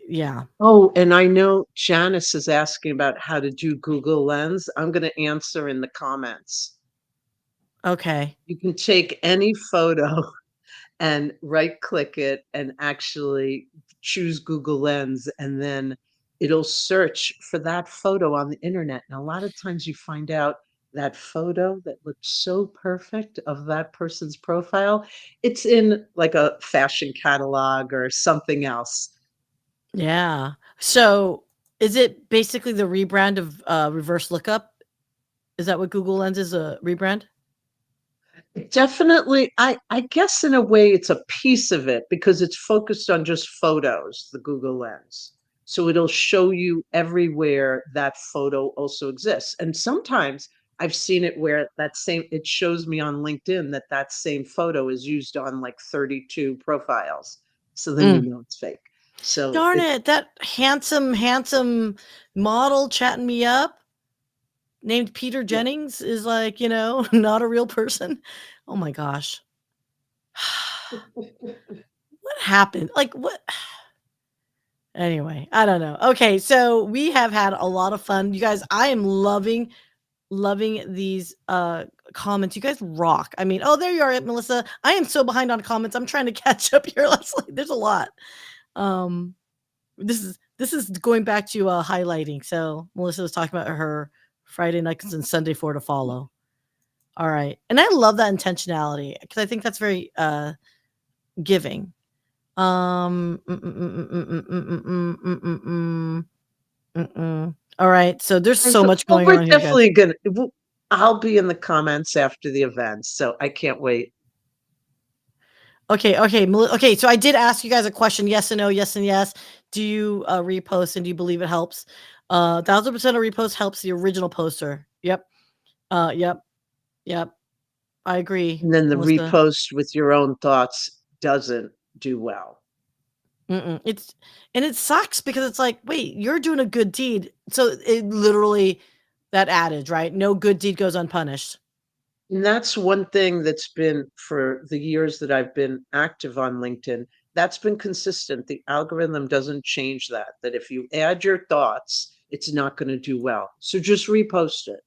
Yeah. Oh, and I know Janice is asking about how to do Google Lens. I'm going to answer in the comments. Okay. You can take any photo and right click it and actually choose Google Lens, and then it'll search for that photo on the internet. And a lot of times you find out that photo that looks so perfect of that person's profile, it's in like a fashion catalog or something else. Yeah. So is it basically the rebrand of reverse lookup? Is that what Google Lens is, a rebrand? Definitely, I guess in a way it's a piece of it because it's focused on just photos, the Google Lens. So it'll show you everywhere that photo also exists. And sometimes I've seen it where it shows me on LinkedIn that same photo is used on like 32 profiles. So then you Mm. know it's fake. So Darn it, it. That handsome model chatting me up named Peter yeah. Jennings is like, not a real person. Oh my gosh. What happened? Like what? Anyway, I don't know. Okay, so we have had a lot of fun. You guys, I am loving these comments. You guys rock. I mean, oh, there you are, Melissa. I am so behind on comments. I'm trying to catch up here, Leslie. There's a lot. Um this is going back to highlighting. So Melissa was talking about her Friday nights and Sunday for to follow. All right. And I love that intentionality because I think that's very giving. All right. So there's And so so, much well, going we're on here, guys. definitely gonna. I'll be in the comments after the event, so I can't wait. Okay, okay. So I did ask you guys a question, yes and no, yes and yes. Do you repost and do you believe it helps? 1,000% of repost helps the original poster. Yep. Yep. Yep. I agree, And then the Melissa. repost with your own thoughts doesn't do well. It's and it sucks because it's like, wait, you're doing a good deed. So it literally that adage, right? No good deed goes unpunished. And that's one thing that's been for the years that I've been active on LinkedIn. That's been consistent. The algorithm doesn't change that. That if you add your thoughts, it's not going to do well. So just repost it.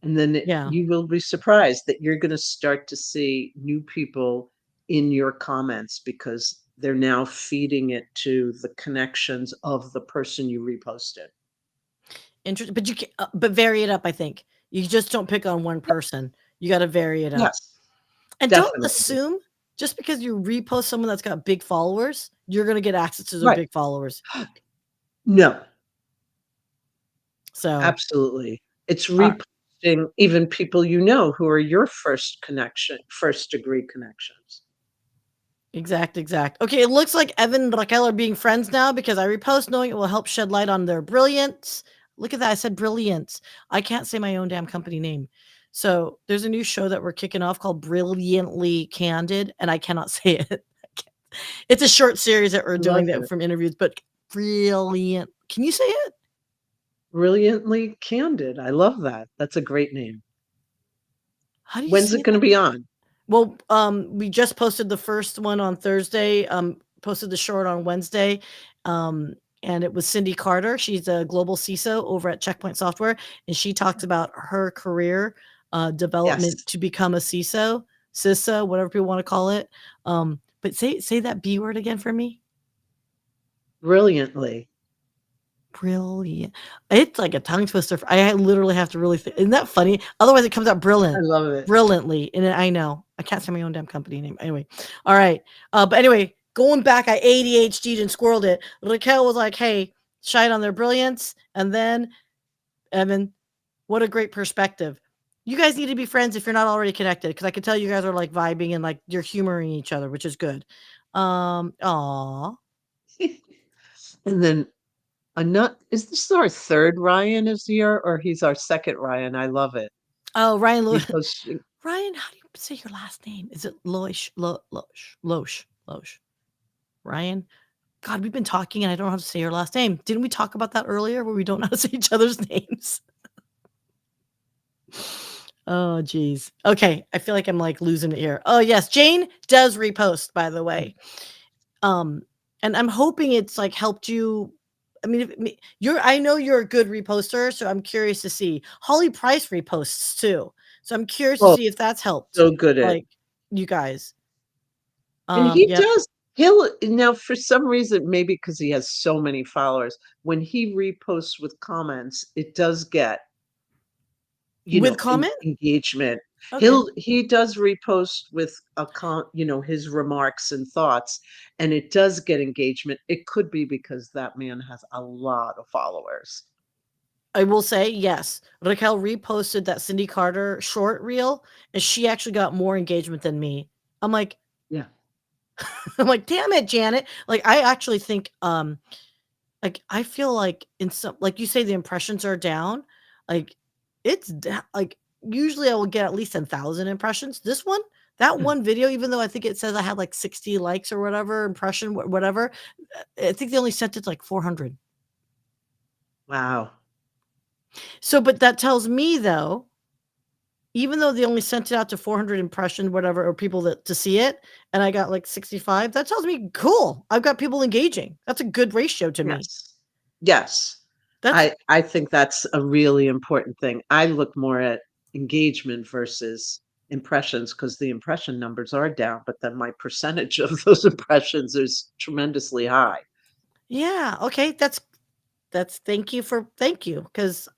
And then Yeah. you will be surprised that you're going to start to see new people in your comments because they're now feeding it to the connections of the person you reposted. Interesting, but you can but vary it up, I think. You just don't pick on one person. You got to vary it up. Yes, And don't definitely. assume just because you repost someone that's got big followers, you're going to get access to their Right. big followers. No, So, absolutely. It's uh, reposting even people you know who are your first degree connections. exact. Okay, it looks like Evan and Raquel are being friends now because I repost knowing it will help shed light on their brilliance. Look at that. I said brilliance. I can't say my own damn company name. So there's a new show that we're kicking off called Brilliantly Candid, and I cannot say it. It's a short series that we're I doing love that it. from interviews, but brilliant. Can you say it? Brilliantly Candid. I love that. That's a great name. How do you When's say it gonna that? be on? Well, we just posted the first one on Thursday, posted the short on Wednesday, and it was Cindy Carter. She's a global CISO over at Checkpoint Software, and she talks about her career development Yes. to become a CISO, whatever people want to call it. But say that B word again for me. Brilliantly. Brilliant. It's like a tongue twister. I literally have to really isn't that funny? Otherwise, it comes out I brilliant, love it. brilliantly. And I know I can't say my own damn company name. Anyway, all right. But anyway, going back, I ADHD'd and squirreled it. Raquel was like, "Hey, shine on their brilliance," and then Evan, what a great perspective. You guys need to be friends if you're not already connected, because I can tell you guys are like vibing and like you're humoring each other, which is good. Aw. And then is this our third Ryan is here, or he's our second Ryan? I love it. Oh, Ryan Lewis. Reposting. Ryan, how do you say your last name? Is it Loish? Loesch. Ryan? God, we've been talking and I don't know how to say your last name. Didn't we talk about that earlier where we don't know how to say each other's names? Oh, geez. Okay. I feel like I'm like losing it here. Oh, yes. Jane does repost, by the way. Um, and I'm hoping it's like helped you. I mean, I know you're a good reposter, so I'm curious to see. Holly Price reposts too. So I'm curious to Oh, see if that's helped so good at like you guys. and he Yep. does he'll now for some reason, maybe because he has so many followers, when he reposts with comments, it does get, With comment? engagement. Okay. He does repost with his remarks and thoughts, and it does get engagement. It could be because that man has a lot of followers. I will say, yes, Raquel reposted that Cindy Carter short reel, and she actually got more engagement than me. I'm like, Yeah. I'm like, damn it, Janet. Like, I actually think, like, I feel like in some, like you say, the impressions are down. Like, like, usually I will get at least 10,000 impressions. That Yeah. one video, even though I think it says I had like 60 likes or whatever, whatever, I think they only sent it to like 400. Wow. So, but that tells me though, even though they only sent it out to 400 impression, whatever, or people that to see it, and I got like 65, that tells me, cool, I've got people engaging. That's a good ratio to me. Yes. Yes. That's I think that's a really important thing. I look more at engagement versus impressions because the impression numbers are down, but then my percentage of those impressions is tremendously high. yeah, okay, that's thank you, because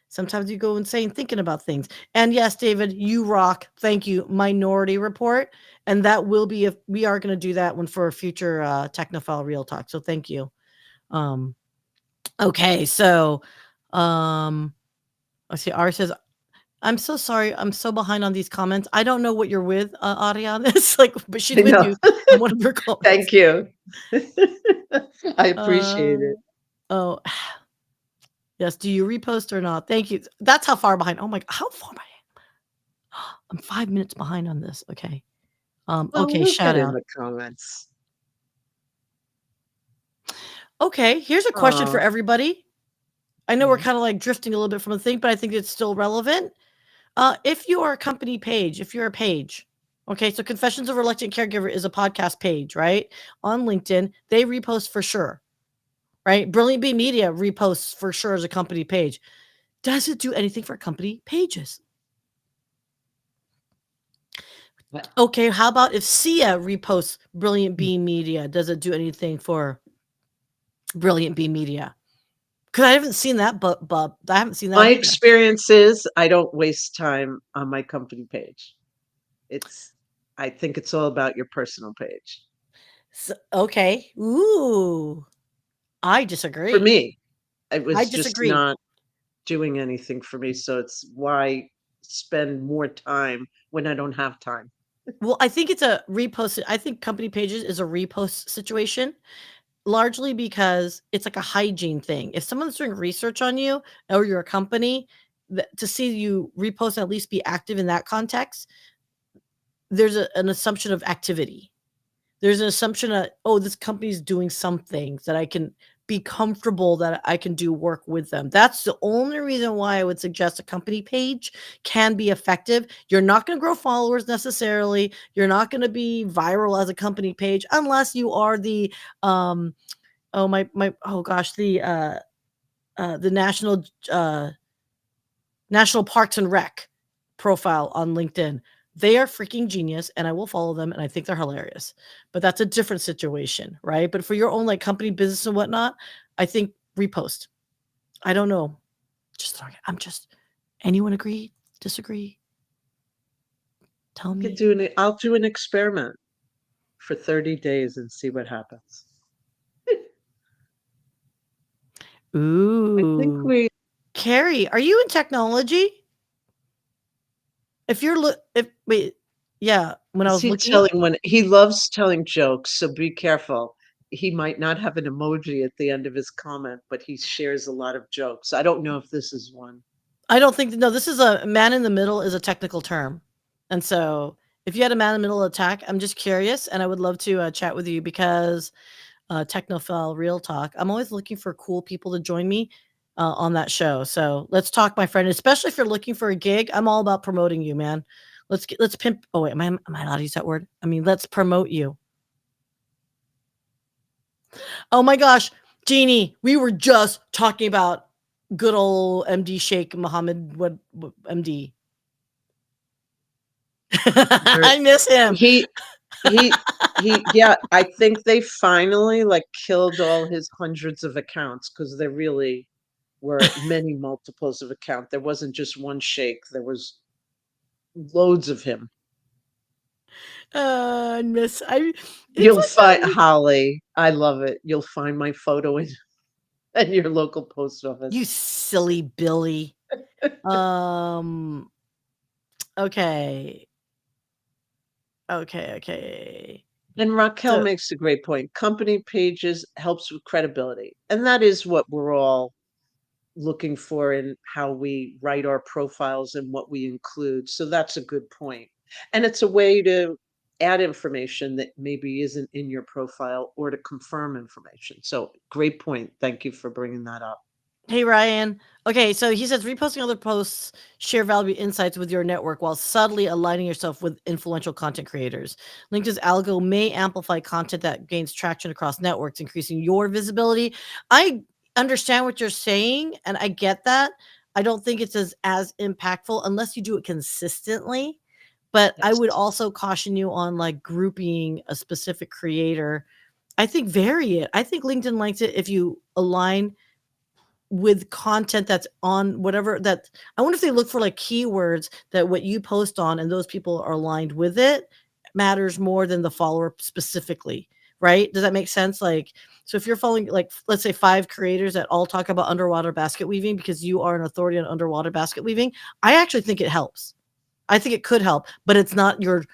sometimes you go insane thinking about things. And yes, David, you rock. Thank you. Minority Report, and that will be if we are going to do that one for a future Technophile Real Talk. So thank you. Um, okay, so let's see. Ari says, "I'm so sorry. I'm so behind on these comments. I don't know what you're with, Ari, on this. Like, but she's I with know. you in one of her comments. Thank you. I Uh, appreciate it. oh, yes. Do you repost or not? Thank you. That's how far behind. Oh my, how far behind? I'm 5 minutes behind on this. Okay. Well, Okay. we'll Shout get in out. the comments. Okay. Here's a question for Aw. everybody. I know we're Mhm. kind of like drifting a little bit from the thing, but I think it's still relevant. If you are a company page, if you're a page, okay, so Confessions of a Reluctant Caregiver is a podcast page, right? On LinkedIn, they repost for sure, right? Brilliant Bee Media reposts for sure as a company page. Does it do anything for company pages? Well, Okay, how about if Syya reposts Brilliant Bee Media? Does it do anything for Brilliant Bee Media? Because I haven't seen that, but I haven't seen that my either. experience is I don't waste time on my company page. It's I think it's all about your personal page. Okay. Ooh, I For disagree. me, it I was just disagree. not doing anything for me, so it's why spend more time when I don't have time. Well, I think it's a repost. I think company pages is a repost situation, largely because it's like a hygiene thing. If someone's doing research on you or you're a company, to see you repost and at least be active in that context, there's an assumption of activity. there's an assumption that, oh, this company's doing something that I can be comfortable that I can do work with them. That's the only reason why I would suggest a company page can be effective. You're not going to grow followers necessarily. You're not going to be viral as a company page unless you are the oh my oh gosh, the National Parks and Rec profile on LinkedIn. They are freaking genius and I will follow them and I think they're hilarious. But that's a different situation, right? But for your own like company business and whatnot, I think repost. I don't know. I'm just anyone agree? Disagree? Tell me. I'll do an experiment for 30 days and see what happens. I think Ooh. Carrie, are you in technology? If you're wait, yeah, when I was looking, he loves telling jokes, so be careful. He might not have an emoji at the end of his comment, but he shares a lot of jokes. I don't know if this is one. I don't think no, this is a man in the middle is a technical term. And so if you had a man in the middle attack, I'm just curious and I would love to chat with you because Technophile Real Talk, I'm always looking for cool people to join me on that show. So let's talk, my friend, especially if you're looking for a gig. I'm all about promoting you, man. Let's pimp. Oh, wait, am I allowed to use that word? I mean, let's promote you. Oh my gosh, Jeannie, we were just talking about good old MD Sheikh Mohammed MD. I miss him. He yeah, I think they finally like killed all his hundreds of accounts because there really were many multiples of account. There wasn't just one sheikh, there was loads of him. It's You'll like find Holly. I love it. You'll find my photo in at your local post office. you silly Billy. Okay. Okay. And Raquel So makes a great point. Company pages helps with credibility. And that is what we're all looking for in how we write our profiles and what we include. So that's a good point. And it's a way to add information that maybe isn't in your profile or to confirm information. So great point. Thank you for bringing that up. hey Ryan. Okay, so he says reposting other posts share valuable insights with your network while subtly aligning yourself with influential content creators. LinkedIn's algo may amplify content that gains traction across networks, increasing your visibility. I understand what you're saying, and I get that. I don't think it's as impactful unless you do it consistently. But I Yes. would also caution you on like grouping a specific creator. I think vary it. I think LinkedIn likes it if you align with content that's on whatever that I wonder if they look for like keywords that what you post on and those people are aligned with it matters more than the follower specifically, right? Does that make sense? Like, so if you're following like let's say 5 creators that all talk about underwater basket weaving because you are an authority on underwater basket weaving, I actually think it helps. I think it could help, but it's not your,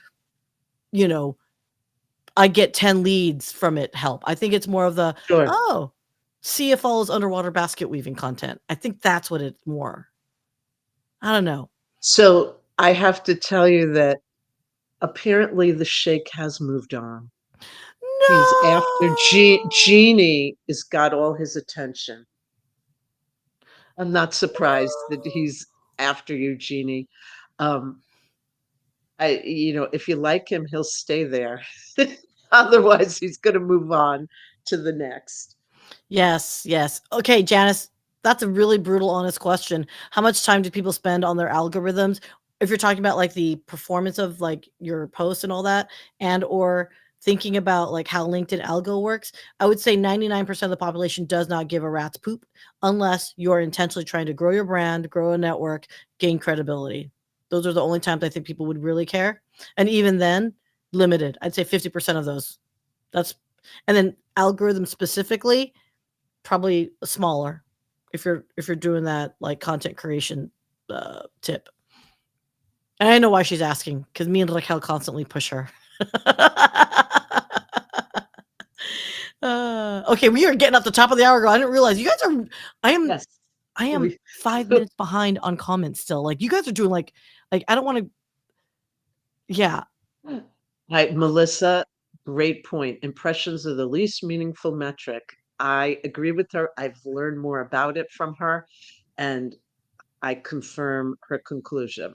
you know, I get 10 leads from it help. I think it's more of the, Sure. oh, Syya follows underwater basket weaving content. I think that's what it's more. I don't know. So I have to tell you that apparently the sheikh has moved on. He's after No. Jeannie has got all his attention. I'm not surprised that he's after you, Jeannie. Um, if you like him, he'll stay there. Otherwise, he's going to move on to the next. Yes. Okay, Janice, that's a really brutal, honest question. How much time do people spend on their algorithms? If you're talking about like the performance of like your posts and all that, and or thinking about like how LinkedIn algo works, I would say 99% of the population does not give a rat's poop unless you're intentionally trying to grow your brand, grow a network, gain credibility. Those are the only times I think people would really care. And even then, limited. I'd say 50% of those. That's and then algorithm specifically, probably smaller if you're doing that like content creation tip. And I know why she's asking because me and Raquel constantly push her. Okay, we are getting up the top of the hour, girl. I didn't realize you guys are. I am. Yes. I am 5 minutes behind on comments still. Like you guys are doing like I don't want to. Yeah. Hi, Melissa. Great point. Impressions are the least meaningful metric. I agree with her. I've learned more about it from her, and I confirm her conclusion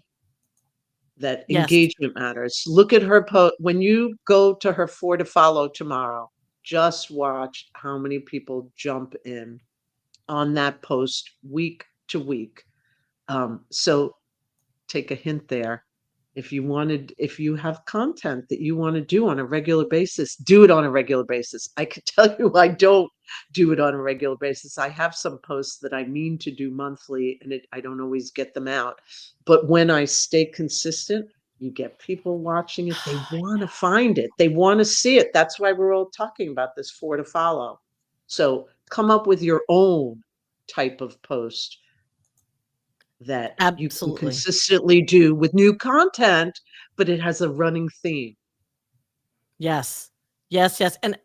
that Yes. engagement matters. Look at her post. When you go to her 4 to follow tomorrow, just watch how many people jump in on that post week to week. So take a hint there. If you have content that you want to do on a regular basis, do it on a regular basis. I can tell you I don't do it on a regular basis. I have some posts that I mean to do monthly and I don't always get them out. But when I stay consistent, you get people watching it. They want to find it. They want to see it. That's why we're all talking about this 4 to follow. So come up with your own type of post that you can Absolutely. consistently do with new content, but it has a running theme. Yes. Yes, yes, and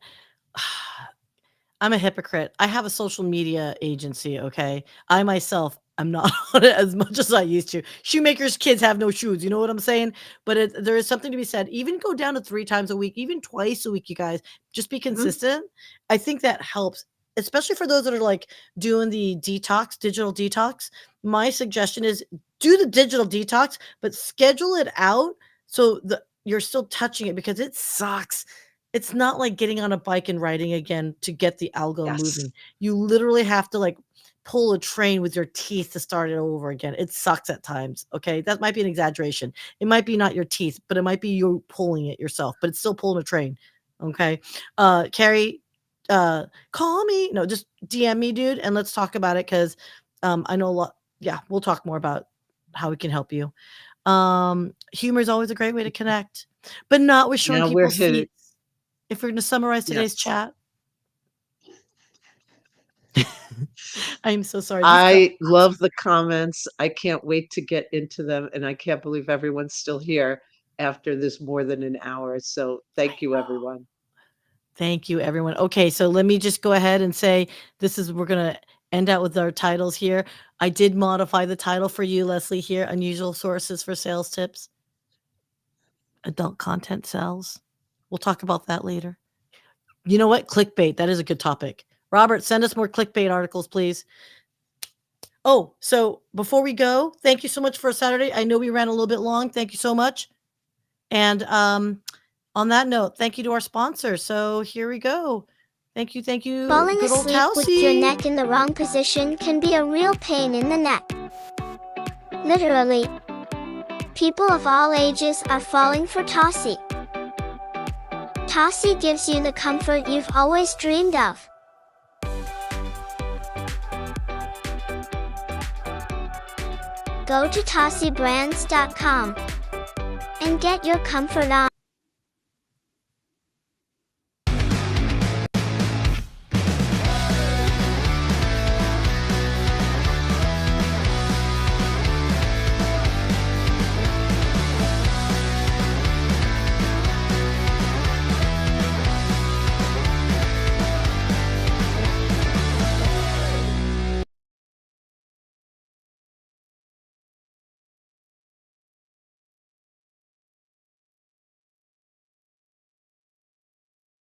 I'm a hypocrite. I have a social media agency, okay? I myself am not on it as much as I used to. Shoemakers' kids have no shoes, you know what I'm saying? But there is something to be said. Even go down to 3 times a week, even twice a week, you guys. Just be Mhm. consistent. I think that helps, especially for those that are, like, doing the detox, digital detox. My suggestion is do the digital detox, but schedule it out so you're still touching it because it sucks. It's not like getting on a bike and riding again to get the algo Yes. moving. You literally have to, like, pull a train with your teeth to start it over again. It sucks at times, okay? That might be an exaggeration. It might be not your teeth, but it might be you pulling it yourself, but it's still pulling a train, okay? Carrie, call me. No, just DM me, dude, and let's talk about it because I know a lot. Yeah, we'll talk more about how we can help you. Humor is always a great way to connect, but not with showing Now we're people's hitting. feet. If we're gonna summarize today's Yes. chat, I'm so sorry. These I love the comments. I can't wait to get into them, and I can't believe everyone's still here after this more than an hour. So thank you, everyone. Thank you, everyone. Okay, so let me just go ahead and say we're gonna end out with our titles here. I did modify the title for you, Leslie, here, unusual sources for sales tips. Adult content sells. We'll talk about that later. You know what? Clickbait. That is a good topic. Robert, send us more clickbait articles, please. Oh, so before we go, thank you so much for Saturday. I know we ran a little bit long. Thank you so much. And on that note, thank you to our sponsor. So here we go. Thank you, Falling good old asleep with your Tausi. neck in the wrong position can be a real pain in the neck. Literally. People of all ages are falling for Tausi. Tausi gives you the comfort you've always dreamed of. Go to TausiBrands.com and get your comfort on.